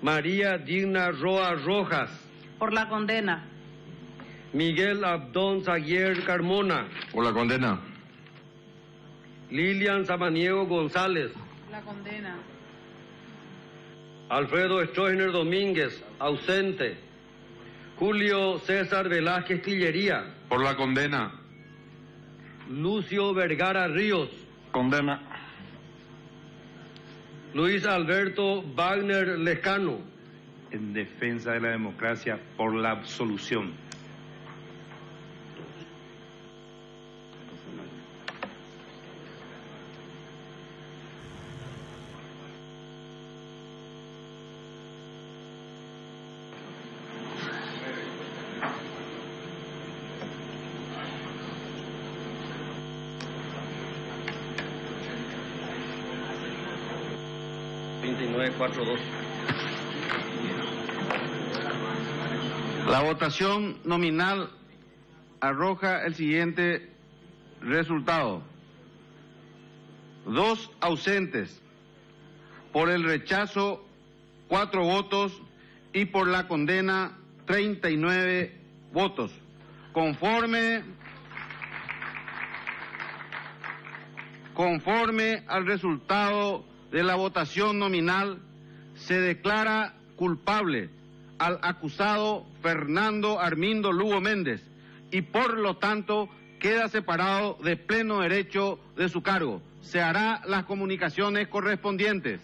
María Digna Roa Rojas. Por la condena. Miguel Abdón Zaguier Carmona. Por la condena. Lilian Samaniego González. La condena. Alfredo Stroessner Domínguez, ausente. Julio César Velázquez Tillería. Por la condena. Lucio Vergara Ríos. Condena. Luis Alberto Wagner Lescano. En defensa de la democracia, por la absolución. La votación nominal arroja el siguiente resultado. 2 ausentes, por el rechazo 4 votos y por la condena 39 votos. Conforme al resultado de la votación nominal, se declara culpable al acusado Fernando Armindo Lugo Méndez y por lo tanto queda separado de pleno derecho de su cargo. Se hará las comunicaciones correspondientes.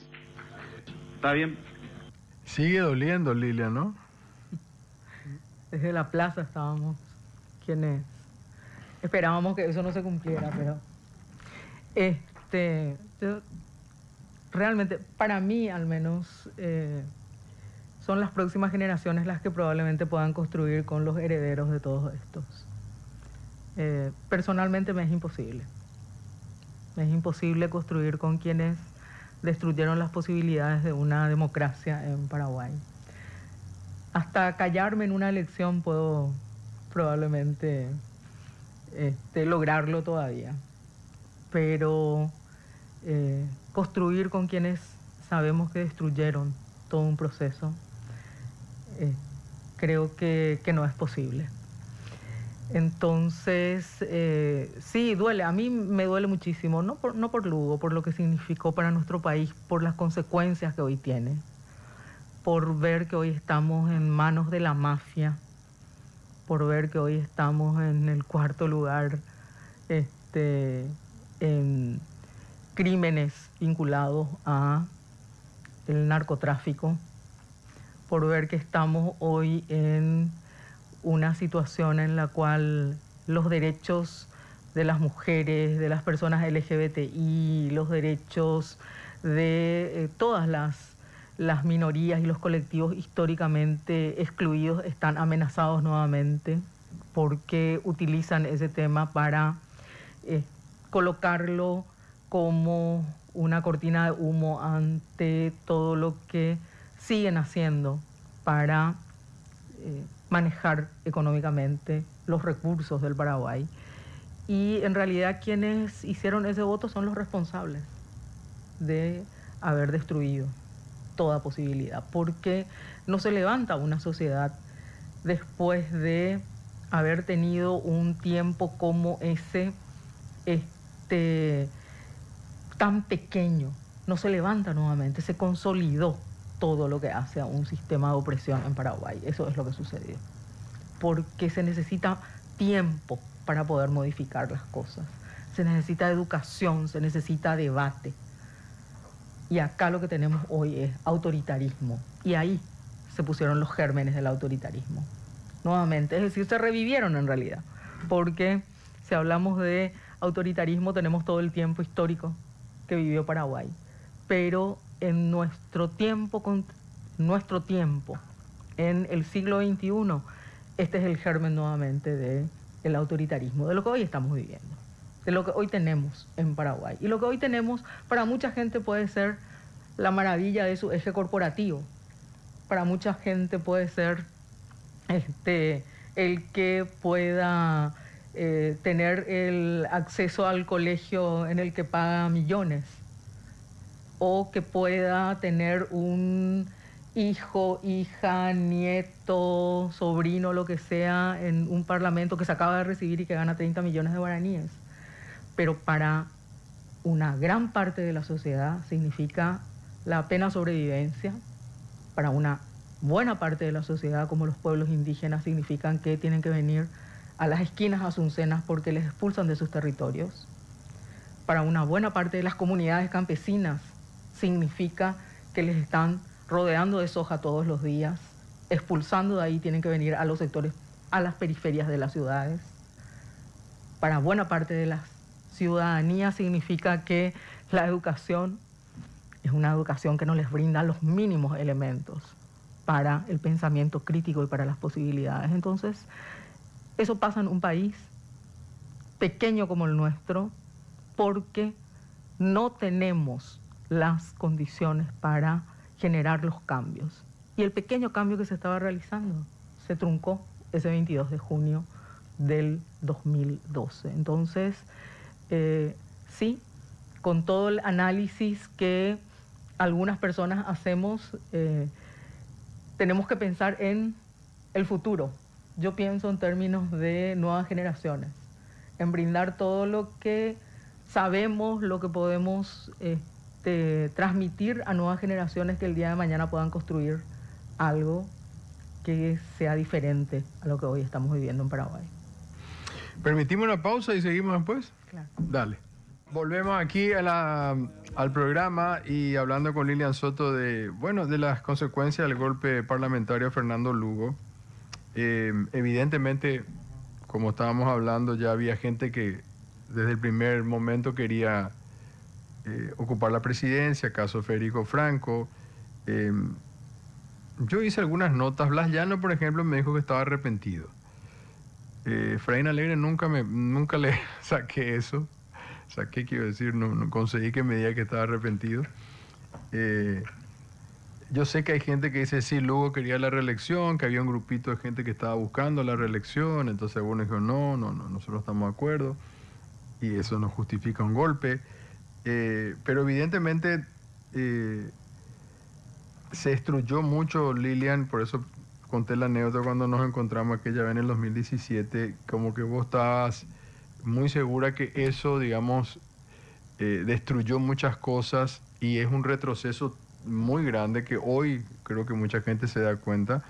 ¿Está bien? Sigue doliendo, Lilia, ¿no? Desde la plaza estábamos quienes esperábamos que eso no se cumpliera, pero yo, realmente, para mí al menos, son las próximas generaciones las que probablemente puedan construir con los herederos de todos estos. Personalmente me es imposible. Me es imposible construir con quienes destruyeron las posibilidades de una democracia en Paraguay. Hasta callarme en una elección puedo probablemente lograrlo todavía. Pero construir con quienes sabemos que destruyeron todo un proceso, creo que no es posible. Entonces, sí, duele. A mí me duele muchísimo, no por Lugo, por lo que significó para nuestro país, por las consecuencias que hoy tiene, por ver que hoy estamos en manos de la mafia, por ver que hoy estamos en el 4º lugar en crímenes vinculados a el narcotráfico, por ver que estamos hoy en una situación en la cual los derechos de las mujeres, de las personas LGBTI, los derechos de todas las minorías y los colectivos históricamente excluidos están amenazados nuevamente porque utilizan ese tema para colocarlo como una cortina de humo ante todo lo que siguen haciendo para manejar económicamente los recursos del Paraguay. Y en realidad quienes hicieron ese voto son los responsables de haber destruido toda posibilidad, porque no se levanta una sociedad después de haber tenido un tiempo como ese tan pequeño no se levanta nuevamente, se consolidó todo lo que hace a un sistema de opresión en Paraguay. Eso es lo que sucedió. Porque se necesita tiempo para poder modificar las cosas. Se necesita educación, se necesita debate. Y acá lo que tenemos hoy es autoritarismo. Y ahí se pusieron los gérmenes del autoritarismo. Nuevamente, es decir, se revivieron en realidad. Porque si hablamos de autoritarismo, tenemos todo el tiempo histórico que vivió Paraguay. Pero en nuestro tiempo, en el siglo XXI, este es el germen nuevamente del autoritarismo, de lo que hoy estamos viviendo, de lo que hoy tenemos en Paraguay. Y lo que hoy tenemos para mucha gente puede ser la maravilla de su eje corporativo. Para mucha gente puede ser el que pueda tener el acceso al colegio en el que paga millones, o que pueda tener un hijo, hija, nieto, sobrino, lo que sea, en un parlamento que se acaba de recibir y que gana 30 millones de guaraníes. Pero para una gran parte de la sociedad significa la pena sobrevivencia. Para una buena parte de la sociedad, como los pueblos indígenas, significan que tienen que venir a las esquinas asuncenas porque les expulsan de sus territorios. Para una buena parte de las comunidades campesinas significa que les están rodeando de soja todos los días, expulsando de ahí, tienen que venir a los sectores, a las periferias de las ciudades. Para buena parte de la ciudadanía significa que la educación es una educación que no les brinda los mínimos elementos para el pensamiento crítico y para las posibilidades. Entonces, eso pasa en un país pequeño como el nuestro porque no tenemos las condiciones para generar los cambios. Y el pequeño cambio que se estaba realizando se truncó ese 22 de junio del 2012. Entonces, sí, con todo el análisis que algunas personas hacemos, tenemos que pensar en el futuro. Yo pienso en términos de nuevas generaciones, en brindar todo lo que sabemos, lo que podemos transmitir a nuevas generaciones que el día de mañana puedan construir algo que sea diferente a lo que hoy estamos viviendo en Paraguay. ¿Permitimos una pausa y seguimos después? Claro. Dale. Volvemos aquí al programa y hablando con Lilian Soto de las consecuencias del golpe parlamentario a Fernando Lugo. Evidentemente, como estábamos hablando, ya había gente que desde el primer momento quería ocupar la presidencia, caso Federico Franco. Yo hice algunas notas. Blas Llano, por ejemplo, me dijo que estaba arrepentido. Efraín Alegre nunca le saqué eso. Saqué, quiero decir, no conseguí que me diga que estaba arrepentido. Yo sé que hay gente que dice, sí, Lugo quería la reelección, que había un grupito de gente que estaba buscando la reelección, entonces algunos dijeron, no, nosotros estamos de acuerdo, y eso no justifica un golpe. Pero evidentemente se destruyó mucho, Lilian, por eso conté la anécdota cuando nos encontramos aquella vez en el 2017, como que vos estabas muy segura que eso, digamos, destruyó muchas cosas y es un retroceso muy grande que hoy creo que mucha gente se da cuenta.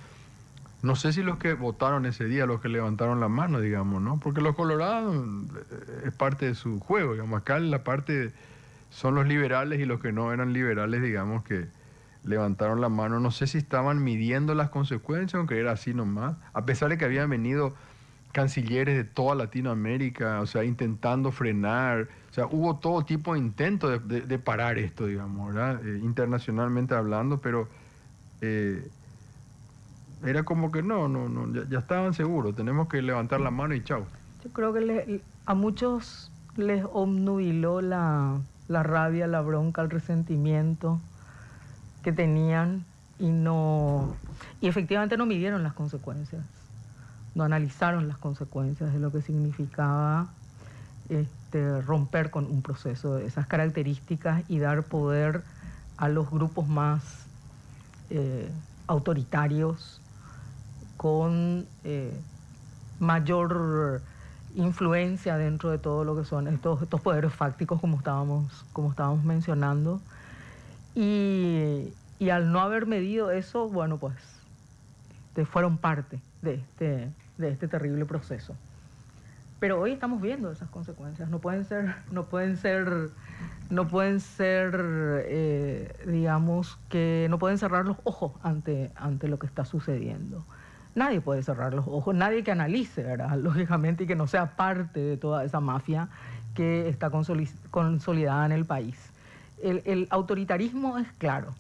No sé si los que votaron ese día, los que levantaron la mano, digamos, ¿no? Porque los colorados es parte de su juego, digamos. Acá la parte son los liberales y los que no eran liberales, digamos, que levantaron la mano. No sé si estaban midiendo las consecuencias, aunque era así nomás. A pesar de que habían venido cancilleres de toda Latinoamérica, o sea, intentando frenar. O sea, hubo todo tipo de intento de parar esto, digamos, ¿verdad? Internacionalmente hablando, pero era como que ya estaban seguros, tenemos que levantar la mano y chao. Yo creo que a muchos les obnubiló la rabia, la bronca, el resentimiento que tenían y efectivamente no midieron las consecuencias, no analizaron las consecuencias de lo que significaba romper con un proceso de esas características y dar poder a los grupos más autoritarios con mayor influencia dentro de todo lo que son estos poderes fácticos, como estábamos mencionando. Y al no haber medido eso, bueno, pues fueron parte de este terrible proceso. Pero hoy estamos viendo esas consecuencias. No pueden ser, digamos, que no pueden cerrar los ojos ante lo que está sucediendo. Nadie puede cerrar los ojos, nadie que analice, ¿verdad? Lógicamente, y que no sea parte de toda esa mafia que está consolidada en el país. El autoritarismo es claro.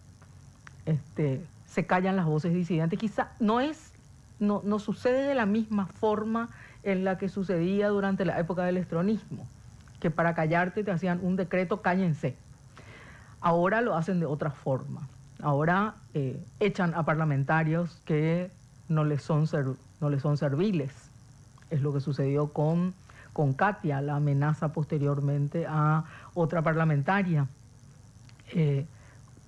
Se callan las voces disidentes. Quizá no sucede de la misma forma en la que sucedía durante la época del estronismo, que para callarte te hacían un decreto, cállense. Ahora lo hacen de otra forma. Ahora echan a parlamentarios que no les son serviles. Es lo que sucedió con Katia, la amenaza posteriormente a otra parlamentaria.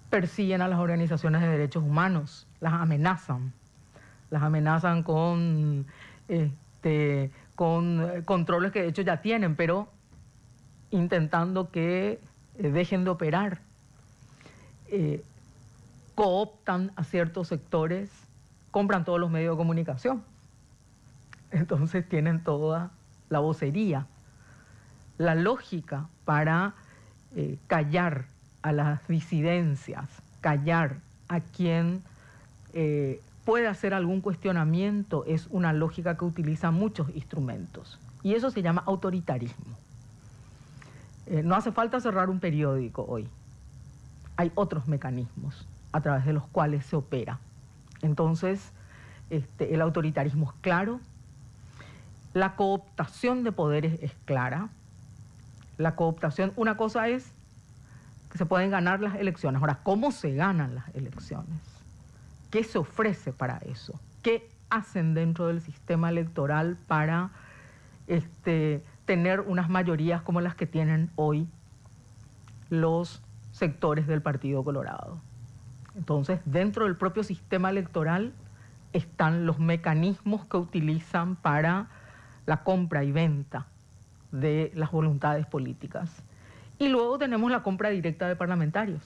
Persiguen a las organizaciones de derechos humanos, las amenazan con controles que de hecho ya tienen, pero intentando que dejen de operar. Cooptan a ciertos sectores, compran todos los medios de comunicación. Entonces tienen toda la vocería, la lógica para callar a las disidencias, callar a quien puede hacer algún cuestionamiento, es una lógica que utiliza muchos instrumentos. Y eso se llama autoritarismo. No hace falta cerrar un periódico hoy. Hay otros mecanismos a través de los cuales se opera. Entonces, el autoritarismo es claro, la cooptación de poderes es clara. La cooptación, una cosa es que se pueden ganar las elecciones. Ahora, ¿cómo se ganan las elecciones? ¿Qué se ofrece para eso? ¿Qué hacen dentro del sistema electoral para tener unas mayorías como las que tienen hoy los sectores del Partido Colorado? Entonces, dentro del propio sistema electoral están los mecanismos que utilizan para la compra y venta de las voluntades políticas. Y luego tenemos la compra directa de parlamentarios.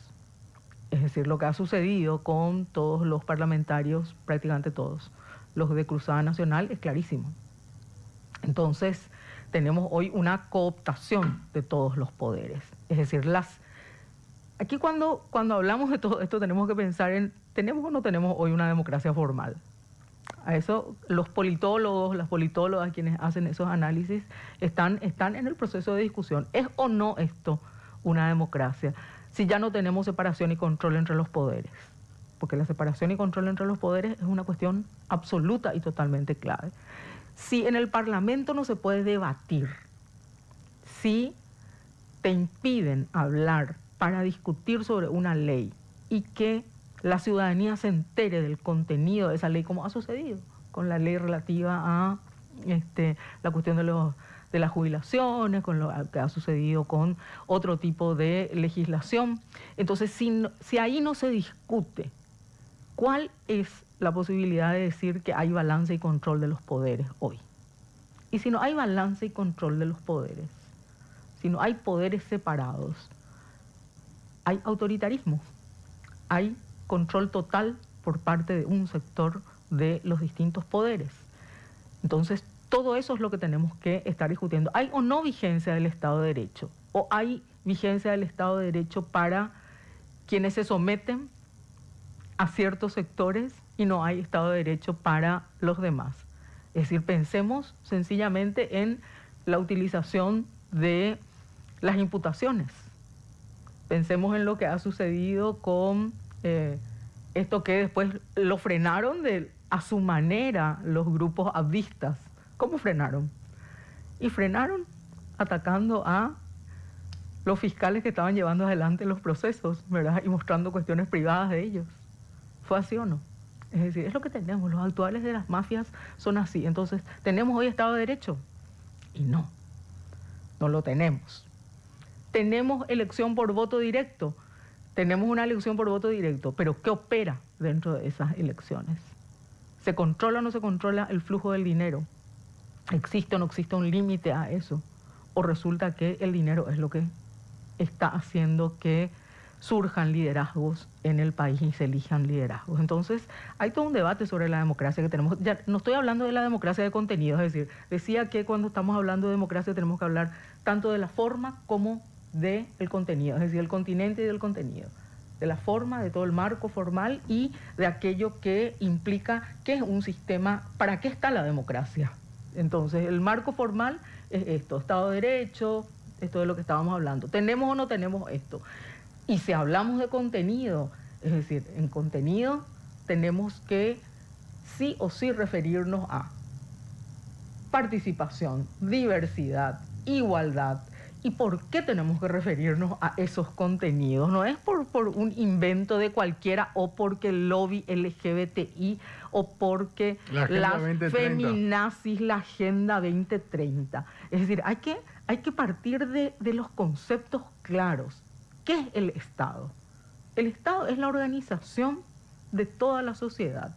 Es decir, lo que ha sucedido con todos los parlamentarios, prácticamente todos, los de Cruzada Nacional, es clarísimo. Entonces, tenemos hoy una cooptación de todos los poderes. Es decir, aquí cuando hablamos de todo esto tenemos que pensar en, ¿tenemos o no tenemos hoy una democracia formal? A eso los politólogos, las politólogas, quienes hacen esos análisis, están en el proceso de discusión. ¿Es o no esto una democracia? Si ya no tenemos separación y control entre los poderes. Porque la separación y control entre los poderes es una cuestión absoluta y totalmente clave. Si en el Parlamento no se puede debatir, si te impiden hablar para discutir sobre una ley y que la ciudadanía se entere del contenido de esa ley, como ha sucedido con la ley relativa a la cuestión de las jubilaciones, con lo que ha sucedido con otro tipo de legislación. Entonces, si ahí no se discute, ¿cuál es la posibilidad de decir que hay balance y control de los poderes hoy? Y si no hay balance y control de los poderes, si no hay poderes separados, hay autoritarismo, hay control total por parte de un sector de los distintos poderes. Entonces, todo eso es lo que tenemos que estar discutiendo. ¿Hay o no vigencia del Estado de Derecho? ¿O hay vigencia del Estado de Derecho para quienes se someten a ciertos sectores y no hay Estado de Derecho para los demás? Es decir, pensemos sencillamente en la utilización de las imputaciones. Pensemos en lo que ha sucedido con esto que después lo frenaron a su manera los grupos abdistas. ¿Cómo frenaron? Y frenaron atacando a los fiscales que estaban llevando adelante los procesos, ¿verdad? Y mostrando cuestiones privadas de ellos. ¿Fue así o no? Es decir, es lo que tenemos. Los actuales de las mafias son así. Entonces, ¿tenemos hoy Estado de Derecho? Y no lo tenemos. ¿Tenemos elección por voto directo? Tenemos una elección por voto directo, pero ¿qué opera dentro de esas elecciones? ¿Se controla o no se controla el flujo del dinero? ¿Existe o no existe un límite a eso? ¿O resulta que el dinero es lo que está haciendo que surjan liderazgos en el país y se elijan liderazgos? Entonces, hay todo un debate sobre la democracia que tenemos. Ya no estoy hablando de la democracia de contenido, es decir, decía que cuando estamos hablando de democracia tenemos que hablar tanto de la forma como del contenido, es decir, el continente y del contenido, de la forma, de todo el marco formal y de aquello que implica qué es un sistema, para qué está la democracia. Entonces, el marco formal es esto, Estado de Derecho, esto de lo que estábamos hablando. ¿Tenemos o no tenemos esto? Y si hablamos de contenido, es decir, en contenido tenemos que sí o sí referirnos a participación, diversidad, igualdad. ¿Y por qué tenemos que referirnos a esos contenidos? No es por un invento de cualquiera o porque el lobby LGBTI o porque las feminazis, la Agenda 2030. Es decir, hay que partir de los conceptos claros. ¿Qué es el Estado? El Estado es la organización de toda la sociedad,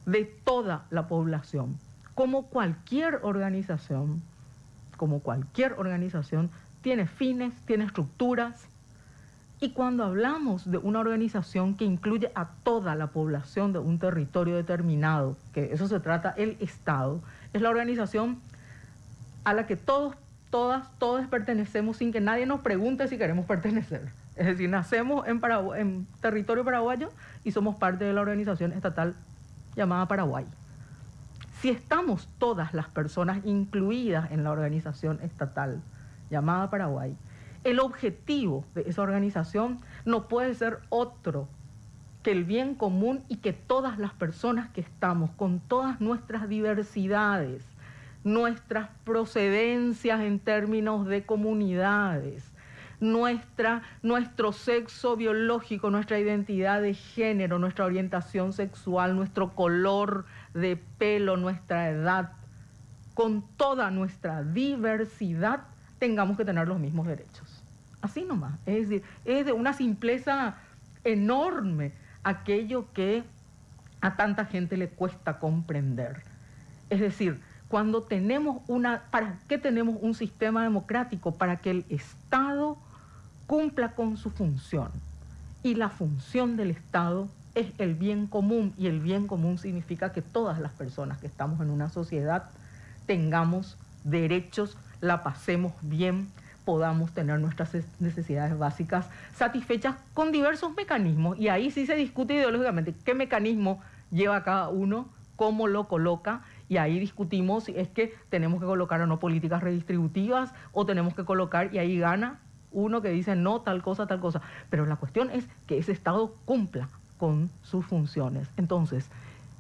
de toda la población. Como cualquier organización, tiene fines, tiene estructuras. Y cuando hablamos de una organización que incluye a toda la población de un territorio determinado, que eso se trata, el Estado, es la organización a la que todos pertenecemos sin que nadie nos pregunte si queremos pertenecer. Es decir, nacemos en territorio paraguayo y somos parte de la organización estatal llamada Paraguay. Si estamos todas las personas incluidas en la organización estatal llamada Paraguay, el objetivo de esa organización no puede ser otro que el bien común y que todas las personas que estamos, con todas nuestras diversidades, nuestras procedencias en términos de comunidades, nuestro sexo biológico, nuestra identidad de género, nuestra orientación sexual, nuestro color de pelo, nuestra edad, con toda nuestra diversidad, tengamos que tener los mismos derechos. Así nomás. Es decir, es de una simpleza enorme aquello que a tanta gente le cuesta comprender. Es decir, cuando tenemos ¿para qué tenemos un sistema democrático? Para que el Estado cumpla con su función. Y la función del Estado es el bien común, y el bien común significa que todas las personas que estamos en una sociedad tengamos derechos, la pasemos bien, podamos tener nuestras necesidades básicas satisfechas con diversos mecanismos. Y ahí sí se discute ideológicamente qué mecanismo lleva cada uno, cómo lo coloca, y ahí discutimos si es que tenemos que colocar o no políticas redistributivas, o tenemos que colocar, y ahí gana uno que dice no, tal cosa, tal cosa. Pero la cuestión es que ese Estado cumpla con sus funciones. Entonces,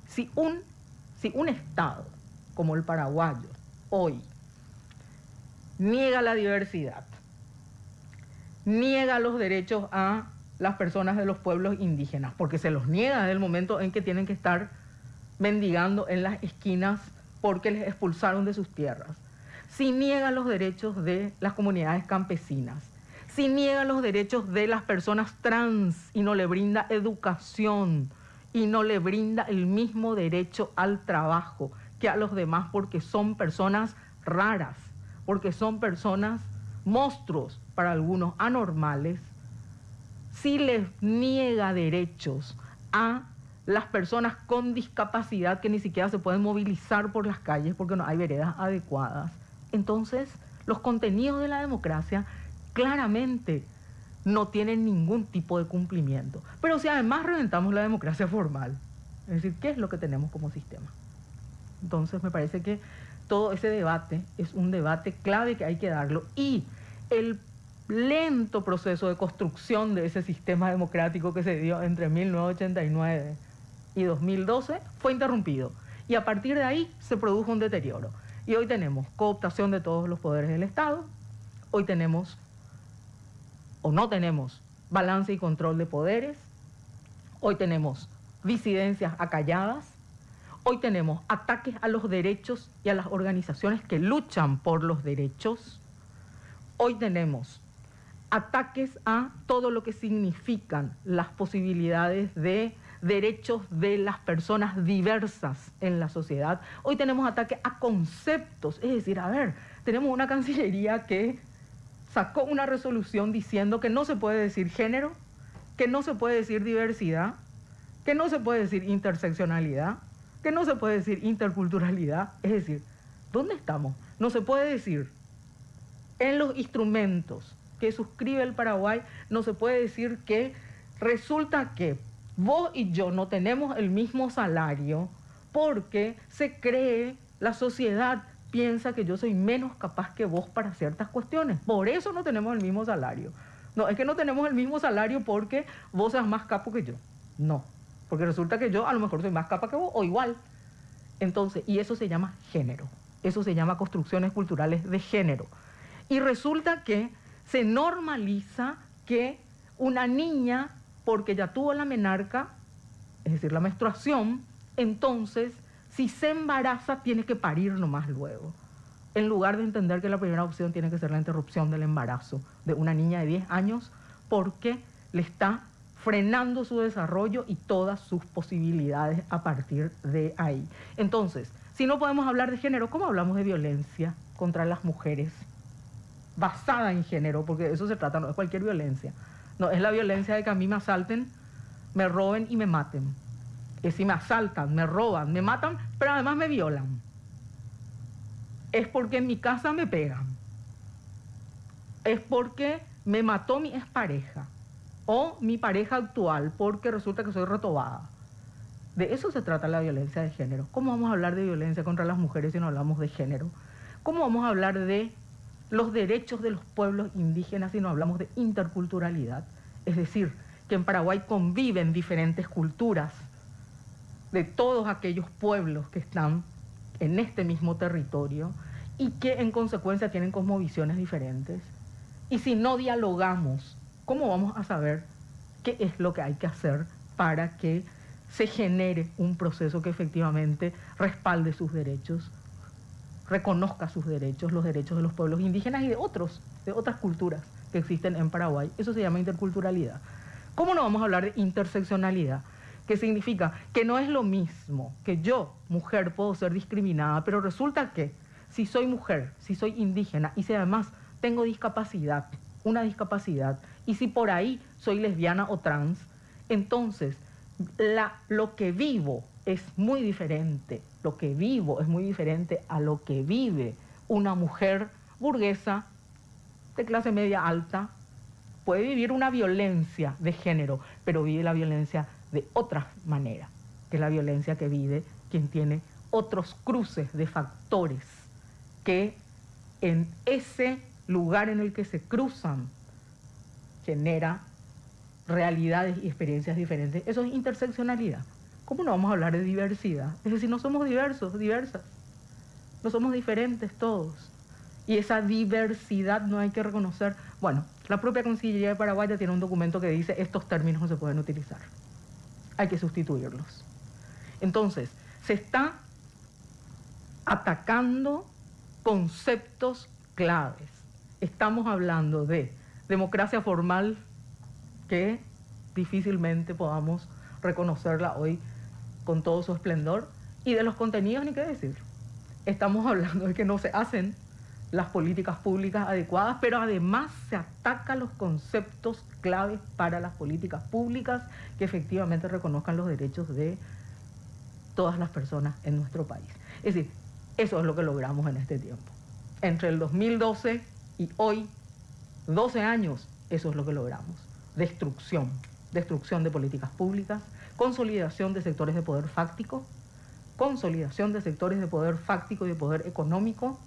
si un Estado como el paraguayo hoy niega la diversidad, niega los derechos a las personas de los pueblos indígenas, porque se los niega desde el momento en que tienen que estar mendigando en las esquinas porque les expulsaron de sus tierras, si niega los derechos de las comunidades campesinas, si niega los derechos de las personas trans y no le brinda educación y no le brinda el mismo derecho al trabajo que a los demás, porque son personas raras, porque son personas monstruos para algunos, anormales, si les niega derechos a las personas con discapacidad que ni siquiera se pueden movilizar por las calles porque no hay veredas adecuadas, entonces los contenidos de la democracia claramente no tienen ningún tipo de cumplimiento. Pero si además reventamos la democracia formal, es decir, ¿qué es lo que tenemos como sistema? Entonces me parece que todo ese debate es un debate clave que hay que darlo, y el lento proceso de construcción de ese sistema democrático que se dio entre 1989 y 2012 fue interrumpido, y a partir de ahí se produjo un deterioro. Y hoy tenemos cooptación de todos los poderes del Estado, hoy tenemos o no tenemos balance y control de poderes, hoy tenemos disidencias acalladas, hoy tenemos ataques a los derechos y a las organizaciones que luchan por los derechos, hoy tenemos ataques a todo lo que significan las posibilidades de derechos de las personas diversas en la sociedad. Hoy tenemos ataque a conceptos, es decir, a ver, tenemos una Cancillería que sacó una resolución diciendo que no se puede decir género, que no se puede decir diversidad, que no se puede decir interseccionalidad, que no se puede decir interculturalidad. Es decir, ¿dónde estamos? No se puede decir en los instrumentos que suscribe el Paraguay, no se puede decir que resulta que vos y yo no tenemos el mismo salario porque se cree, la sociedad piensa que yo soy menos capaz que vos para ciertas cuestiones. Por eso no tenemos el mismo salario. No, es que no tenemos el mismo salario porque vos seas más capo que yo. No, porque resulta que yo a lo mejor soy más capa que vos o igual. Entonces, y eso se llama género. Eso se llama construcciones culturales de género. Y resulta que se normaliza que una niña, porque ya tuvo la menarca, es decir, la menstruación, entonces, si se embaraza, tiene que parir nomás luego. En lugar de entender que la primera opción tiene que ser la interrupción del embarazo de una niña de 10 años, porque le está frenando su desarrollo y todas sus posibilidades a partir de ahí. Entonces, si no podemos hablar de género, ¿cómo hablamos de violencia contra las mujeres? Basada en género, porque de eso se trata, no es cualquier violencia. No, es la violencia de que a mí me asalten, me roben y me maten. Es si me asaltan, me roban, me matan, pero además me violan. Es porque en mi casa me pegan. Es porque me mató mi expareja o mi pareja actual porque resulta que soy retobada. De eso se trata la violencia de género. ¿Cómo vamos a hablar de violencia contra las mujeres si no hablamos de género? ¿Cómo vamos a hablar de los derechos de los pueblos indígenas si no hablamos de interculturalidad? Es decir, que en Paraguay conviven diferentes culturas de todos aquellos pueblos que están en este mismo territorio y que en consecuencia tienen cosmovisiones diferentes. Y si no dialogamos, ¿cómo vamos a saber qué es lo que hay que hacer para que se genere un proceso que efectivamente respalde sus derechos, reconozca sus derechos, los derechos de los pueblos indígenas y de otras culturas que existen en Paraguay? Eso se llama interculturalidad. ¿Cómo no vamos a hablar de interseccionalidad? Que significa que no es lo mismo que yo, mujer, puedo ser discriminada, pero resulta que si soy mujer, si soy indígena y si además tengo discapacidad, una discapacidad, y si por ahí soy lesbiana o trans, entonces lo que vivo es muy diferente. Lo que vivo es muy diferente a lo que vive una mujer burguesa de clase media alta. Puede vivir una violencia de género, pero vive la violencia de otra manera, que es la violencia que vive quien tiene otros cruces de factores que en ese lugar en el que se cruzan genera realidades y experiencias diferentes. Eso es interseccionalidad. ¿Cómo no vamos a hablar de diversidad? Es decir, no somos diversos, diversas. No somos diferentes todos. Y esa diversidad no hay que reconocer. Bueno, la propia Cancillería de Paraguay ya tiene un documento que dice estos términos no se pueden utilizar. Hay que sustituirlos. Entonces, se está atacando conceptos claves. Estamos hablando de democracia formal, que difícilmente podamos reconocerla hoy con todo su esplendor, y de los contenidos ni qué decir. Estamos hablando de que no se hacen las políticas públicas adecuadas, pero además se atacan los conceptos claves para las políticas públicas que efectivamente reconozcan los derechos de todas las personas en nuestro país. Es decir, eso es lo que logramos en este tiempo. Entre el 2012 y hoy, 12 años, eso es lo que logramos. Destrucción de políticas públicas, consolidación de sectores de poder fáctico, consolidación de sectores de poder fáctico y de poder económico.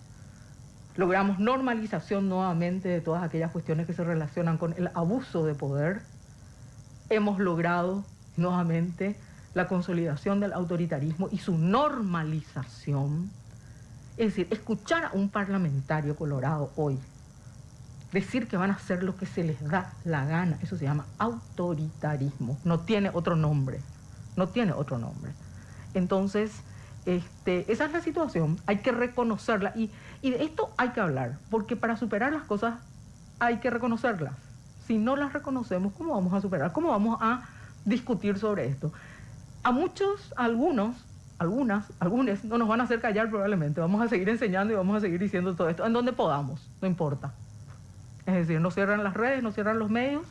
Logramos normalización nuevamente de todas aquellas cuestiones que se relacionan con el abuso de poder. Hemos logrado nuevamente la consolidación del autoritarismo y su normalización. Es decir, escuchar a un parlamentario colorado hoy decir que van a hacer lo que se les da la gana, eso se llama autoritarismo. No tiene otro nombre. No tiene otro nombre. Entonces, esa es la situación. Hay que reconocerla. Y de esto hay que hablar, porque para superar las cosas hay que reconocerlas. Si no las reconocemos, ¿cómo vamos a superar? ¿Cómo vamos a discutir sobre esto? A muchos, algunos no nos van a hacer callar probablemente. Vamos a seguir enseñando y vamos a seguir diciendo todo esto en donde podamos, no importa. Es decir, no cierran las redes, no cierran los medios,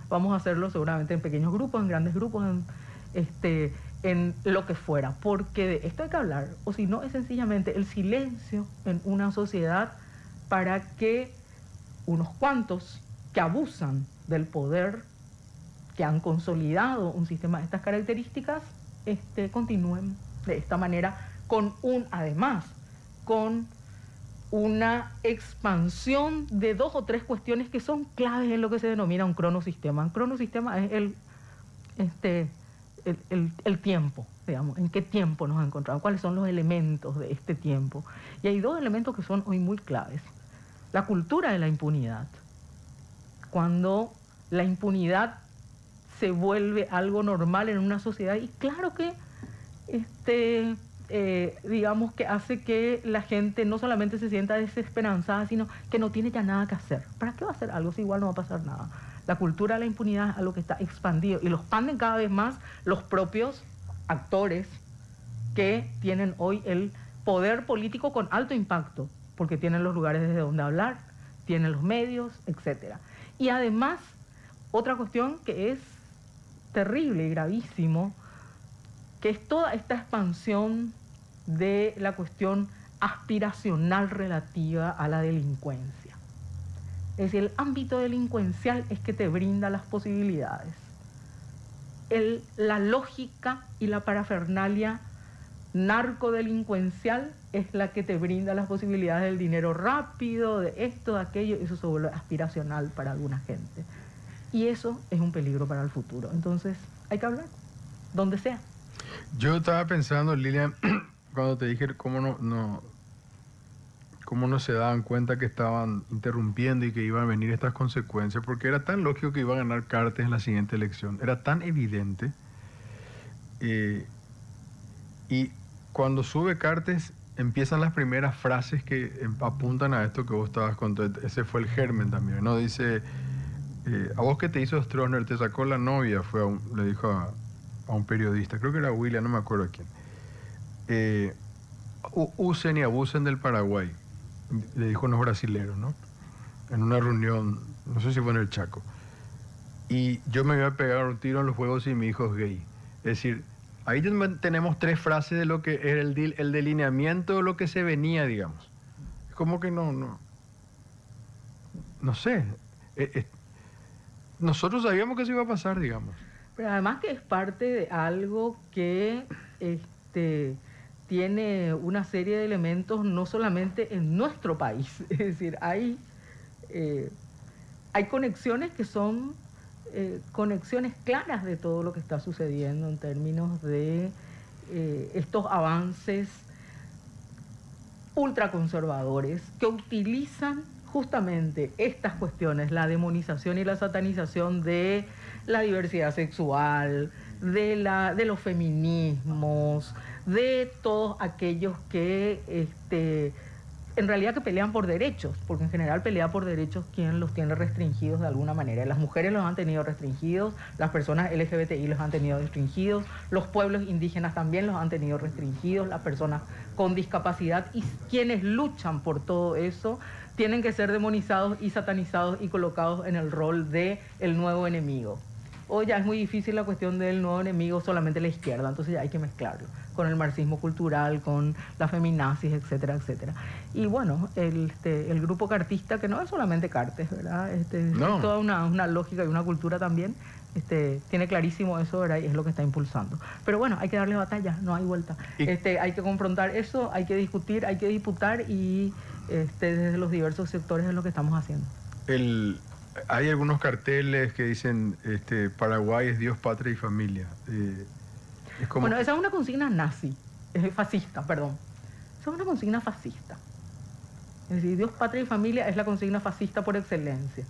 vamos a hacerlo seguramente en pequeños grupos, en grandes grupos, en lo que fuera. Porque de esto hay que hablar, o si no es sencillamente el silencio en una sociedad para que unos cuantos que abusan del poder, que han consolidado un sistema de estas características, continúen de esta manera, además, con una expansión de 2 o 3 cuestiones que son claves en lo que se denomina un cronosistema. Un cronosistema es el tiempo, digamos, en qué tiempo nos encontramos, cuáles son los elementos de este tiempo. Y hay 2 elementos que son hoy muy claves. La cultura de la impunidad. Cuando la impunidad se vuelve algo normal en una sociedad, y claro que digamos que hace que la gente no solamente se sienta desesperanzada, sino que no tiene ya nada que hacer. ¿Para qué va a hacer algo si igual no va a pasar nada? La cultura de la impunidad es algo que está expandido y lo expanden cada vez más los propios actores que tienen hoy el poder político con alto impacto, porque tienen los lugares desde donde hablar, tienen los medios, etc. Y además, otra cuestión que es terrible y gravísimo, que es toda esta expansión de la cuestión aspiracional relativa a la delincuencia. Es decir, el ámbito delincuencial es que te brinda las posibilidades. La lógica y la parafernalia narcodelincuencial es la que te brinda las posibilidades del dinero rápido, de esto, de aquello, eso se vuelve aspiracional para alguna gente. Y eso es un peligro para el futuro. Entonces, hay que hablar, donde sea. Yo estaba pensando, Lilian, cuando te dije cómo no se daban cuenta que estaban interrumpiendo y que iban a venir estas consecuencias, porque era tan lógico que iba a ganar Cartes en la siguiente elección, era tan evidente. Y cuando sube Cartes, empiezan las primeras frases que apuntan a esto que vos estabas contando. Ese fue el germen también, ¿no? Dice, a vos que te hizo Stroessner, te sacó la novia, le dijo a un periodista, creo que era William, no me acuerdo a quién. Usen y abusen del Paraguay, le dijo unos brasileros, ¿no? En una reunión, no sé si fue en el Chaco. Y yo me iba a pegar un tiro en los juegos y mi hijo es gay. Es decir, ahí tenemos 3 frases de lo que era el delineamiento de lo que se venía, digamos. Es como que no sé. Nosotros sabíamos que eso iba a pasar, digamos. Pero además que es parte de algo que tiene una serie de elementos no solamente en nuestro país. Es decir, hay conexiones que son conexiones claras de todo lo que está sucediendo en términos de estos avances ultraconservadores que utilizan justamente estas cuestiones, la demonización y la satanización de la diversidad sexual, de los feminismos, de todos aquellos que en realidad que pelean por derechos, porque en general pelea por derechos quien los tiene restringidos de alguna manera. Las mujeres los han tenido restringidos, las personas LGBTI los han tenido restringidos, los pueblos indígenas también los han tenido restringidos, las personas con discapacidad, y quienes luchan por todo eso tienen que ser demonizados y satanizados y colocados en el rol de el nuevo enemigo. Hoy ya es muy difícil la cuestión del nuevo enemigo solamente la izquierda, entonces ya hay que mezclarlo con el marxismo cultural, con la feminazis, etcétera, etcétera. Y bueno, el grupo cartista, que no es solamente Cartes, ¿verdad? No. Es toda una lógica y una cultura también, tiene clarísimo eso, ¿verdad? Y es lo que está impulsando. Pero bueno, hay que darle batalla, no hay vuelta. Hay que confrontar eso, hay que discutir, hay que disputar y desde los diversos sectores es lo que estamos haciendo. Hay algunos carteles que dicen Paraguay es Dios, patria y familia. Es como... Bueno, esa es una consigna nazi, fascista, perdón. Esa es una consigna fascista. Es decir, Dios, patria y familia es la consigna fascista por excelencia.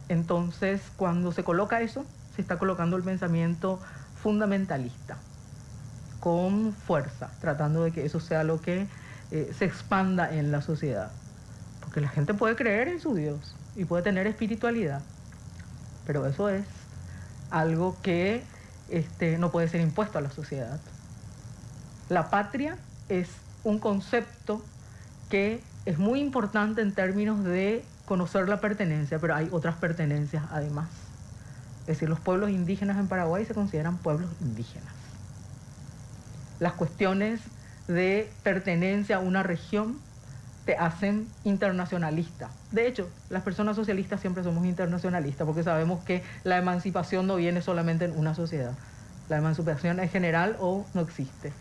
Entonces, cuando se coloca eso, se está colocando el pensamiento fundamentalista, con fuerza, tratando de que eso sea lo que se expanda en la sociedad. Porque la gente puede creer en su Dios y puede tener espiritualidad, pero eso es algo que no puede ser impuesto a la sociedad. La patria es un concepto que es muy importante en términos de conocer la pertenencia, pero hay otras pertenencias además. Es decir, los pueblos indígenas en Paraguay se consideran pueblos indígenas. Las cuestiones de pertenencia a una región te hacen internacionalista. De hecho, las personas socialistas siempre somos internacionalistas porque sabemos que la emancipación no viene solamente en una sociedad. La emancipación es general o no existe.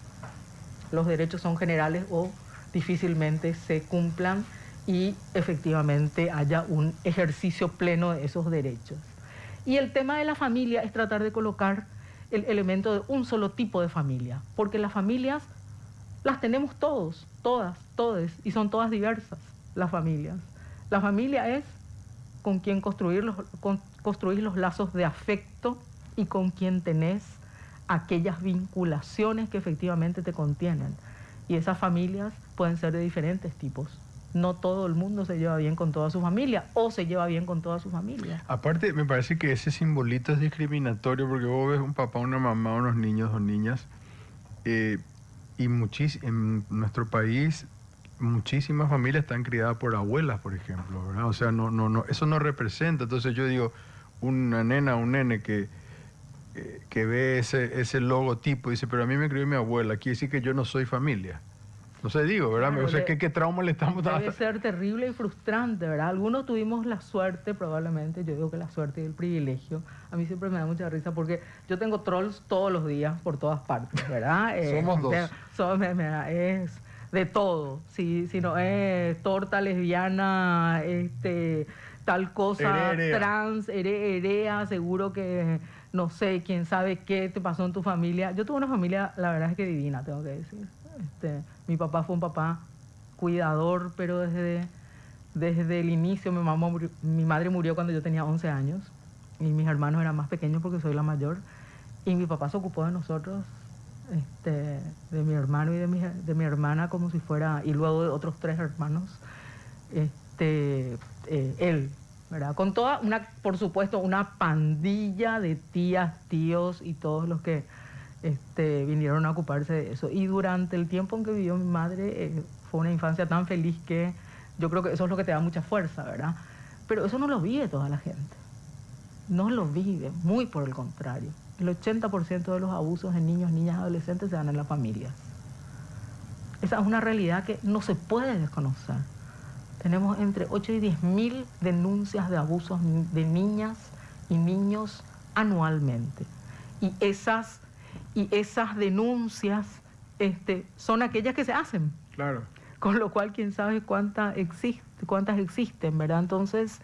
Los derechos son generales o difícilmente se cumplan y efectivamente haya un ejercicio pleno de esos derechos. Y el tema de la familia es tratar de colocar el elemento de un solo tipo de familia, porque las familias las tenemos todos, todas, todes, y son todas diversas las familias. La familia es con quien construir los lazos de afecto y con quien tenés aquellas vinculaciones que efectivamente te contienen. Y esas familias pueden ser de diferentes tipos. No todo el mundo se lleva bien con toda su familia o se lleva bien con toda su familia. Aparte, me parece que ese simbolito es discriminatorio porque vos ves un papá, una mamá, unos niños o niñas y en nuestro país muchísimas familias están criadas por abuelas, por ejemplo, ¿verdad? O sea, no, eso no representa. Entonces yo digo, una nena, un nene que ve ese logotipo y dice, pero a mí me crió mi abuela, quiere decir que yo no soy familia. No sé, digo, ¿verdad? Claro, o sea, ¿qué trauma le estamos dando? Debe ser terrible y frustrante, ¿verdad? Algunos tuvimos la suerte, probablemente, yo digo que la suerte y el privilegio. A mí siempre me da mucha risa porque yo tengo trolls todos los días por todas partes, ¿verdad? Somos dos. Es de todo. Si no es torta lesbiana, tal cosa, Herea. trans, herea, seguro que, no sé, quién sabe qué te pasó en tu familia. Yo tuve una familia, la verdad es que divina, tengo que decir. Mi papá fue un papá cuidador, pero desde el inicio. Mi madre murió cuando yo tenía 11 años y mis hermanos eran más pequeños porque soy la mayor. Y mi papá se ocupó de nosotros, de mi hermano y de mi hermana como si fuera, y luego de otros 3 hermanos, él, ¿verdad? Con toda por supuesto, una pandilla de tías, tíos y todos los que vinieron a ocuparse de eso. Y durante el tiempo en que vivió mi madre, fue una infancia tan feliz que yo creo que eso es lo que te da mucha fuerza, ¿verdad? Pero eso no lo vive toda la gente. No lo vive, muy por el contrario. El 80% de los abusos en niños, niñas, adolescentes se dan en las familias. Esa es una realidad que no se puede desconocer. Tenemos entre 8 y 10.000 denuncias de abusos de niñas y niños anualmente. Y esas denuncias son aquellas que se hacen. Claro. Con lo cual, quién sabe cuántas existen, ¿verdad? Entonces,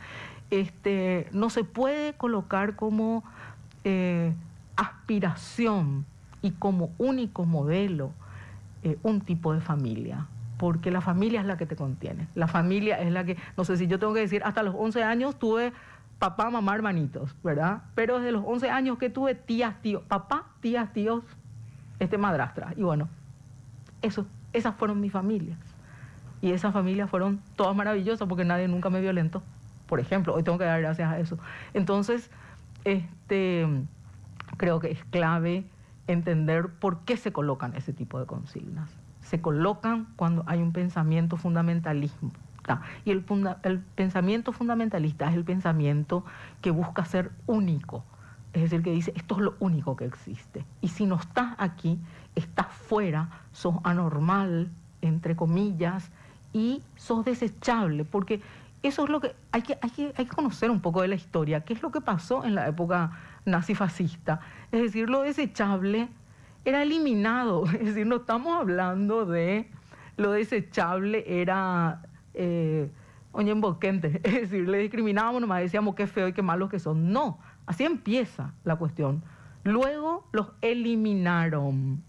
no se puede colocar como aspiración y como único modelo un tipo de familia, porque la familia es la que te contiene. La familia es la que, no sé si yo tengo que decir, hasta los 11 años tuve papá, mamá, hermanitos, ¿verdad? Pero desde los 11 años que tuve tías, tíos, papá, tías, tíos, madrastras. Y bueno, esas fueron mis familias. Y esas familias fueron todas maravillosas porque nadie nunca me violentó. Por ejemplo, hoy tengo que dar gracias a eso. Entonces, creo que es clave entender por qué se colocan ese tipo de consignas. Se colocan cuando hay un pensamiento fundamentalista. Y el pensamiento fundamentalista es el pensamiento que busca ser único. Es decir, que dice, esto es lo único que existe. Y si no estás aquí, estás fuera, sos anormal, entre comillas, y sos desechable. Porque eso es lo que hay que conocer un poco de la historia. ¿Qué es lo que pasó en la época nazifascista? Es decir, lo desechable era eliminado. Es decir, no estamos hablando de lo desechable era oñemboquente. Es decir, le discriminábamos, nomás decíamos qué feo y qué malos que son. No, así empieza la cuestión. Luego los eliminaron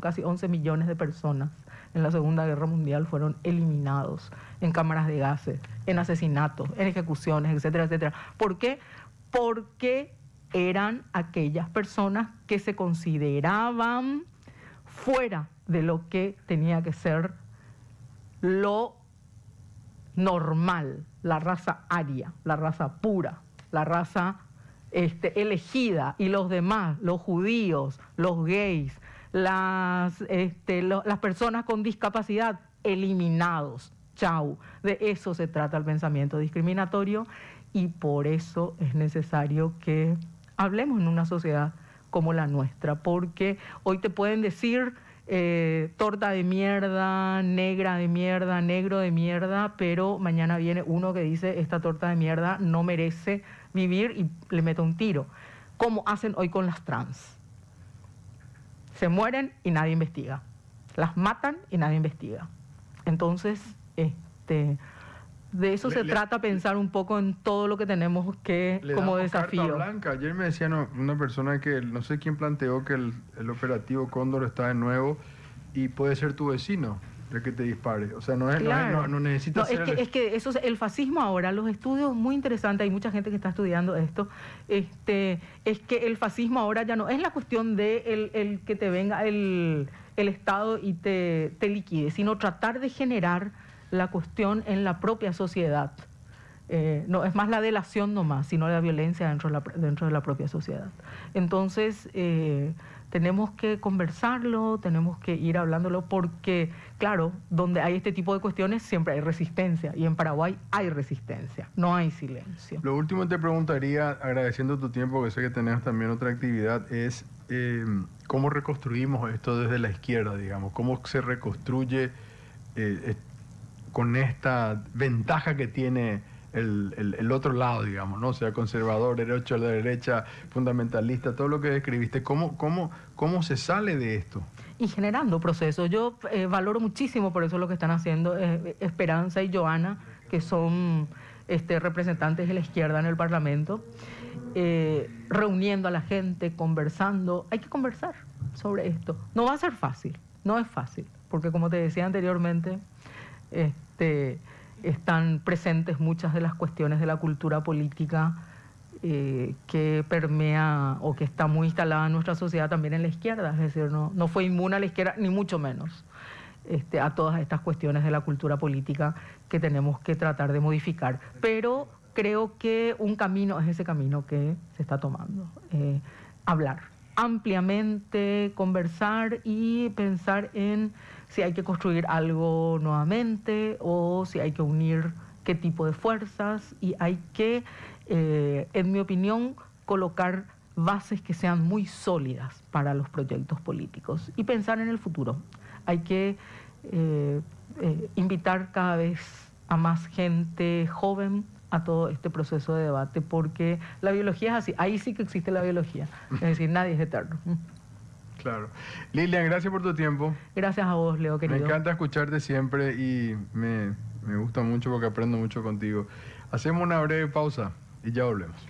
casi 11 millones de personas. En la Segunda Guerra Mundial fueron eliminados en cámaras de gases, en asesinatos, en ejecuciones, etcétera, etcétera. ¿Por qué? Porque eran aquellas personas que se consideraban fuera de lo que tenía que ser lo normal, la raza aria, la raza pura, la raza elegida, y los demás, los judíos, los gays, las personas con discapacidad, eliminados. Chau. De eso se trata el pensamiento discriminatorio, y por eso es necesario que hablemos en una sociedad como la nuestra, porque hoy te pueden decir torta de mierda, negra de mierda, negro de mierda, pero mañana viene uno que dice esta torta de mierda no merece vivir y le mete un tiro, como hacen hoy con las trans. Se mueren y nadie investiga, las matan y nadie investiga. Entonces, de eso se trata, pensar un poco en todo lo que tenemos que como desafío. Carta blanca. Ayer me decía una persona que no sé quién planteó que el operativo Cóndor está de nuevo y puede ser tu vecino el que te dispare. O sea, no necesita ser... Es que eso, el fascismo ahora, los estudios muy interesantes, hay mucha gente que está estudiando esto, es que el fascismo ahora ya no es la cuestión de el que te venga el Estado y te liquide, sino tratar de generar la cuestión en la propia sociedad. No es más la delación nomás, sino la violencia dentro de la propia sociedad. Entonces, tenemos que conversarlo, tenemos que ir hablándolo, porque, claro, donde hay este tipo de cuestiones siempre hay resistencia, y en Paraguay hay resistencia, no hay silencio. Lo último te preguntaría, agradeciendo tu tiempo, que sé que tenés también otra actividad, es cómo reconstruimos esto desde la izquierda, digamos, cómo se reconstruye con esta ventaja que tiene el otro lado, digamos, ¿no? O sea, conservador, derecho a la derecha, fundamentalista, todo lo que describiste. ¿Cómo se sale de esto? Y generando procesos. Yo valoro muchísimo por eso lo que están haciendo Esperanza y Joana, que son representantes de la izquierda en el Parlamento, reuniendo a la gente, conversando. Hay que conversar sobre esto. No va a ser fácil, no es fácil, porque como te decía anteriormente, están presentes muchas de las cuestiones de la cultura política que permea o que está muy instalada en nuestra sociedad también en la izquierda. Es decir, no fue inmune a la izquierda, ni mucho menos, a todas estas cuestiones de la cultura política que tenemos que tratar de modificar. Pero creo que un camino es ese camino que se está tomando. Hablar ampliamente, conversar y pensar en si hay que construir algo nuevamente o si hay que unir qué tipo de fuerzas, y hay que, en mi opinión, colocar bases que sean muy sólidas para los proyectos políticos y pensar en el futuro. Hay que invitar cada vez a más gente joven a todo este proceso de debate, porque la biología es así, ahí sí que existe la biología, es decir, nadie es eterno. Claro. Lilian, gracias por tu tiempo. Gracias a vos, Leo, querido. Me encanta escucharte siempre y me gusta mucho porque aprendo mucho contigo. Hacemos una breve pausa y ya volvemos.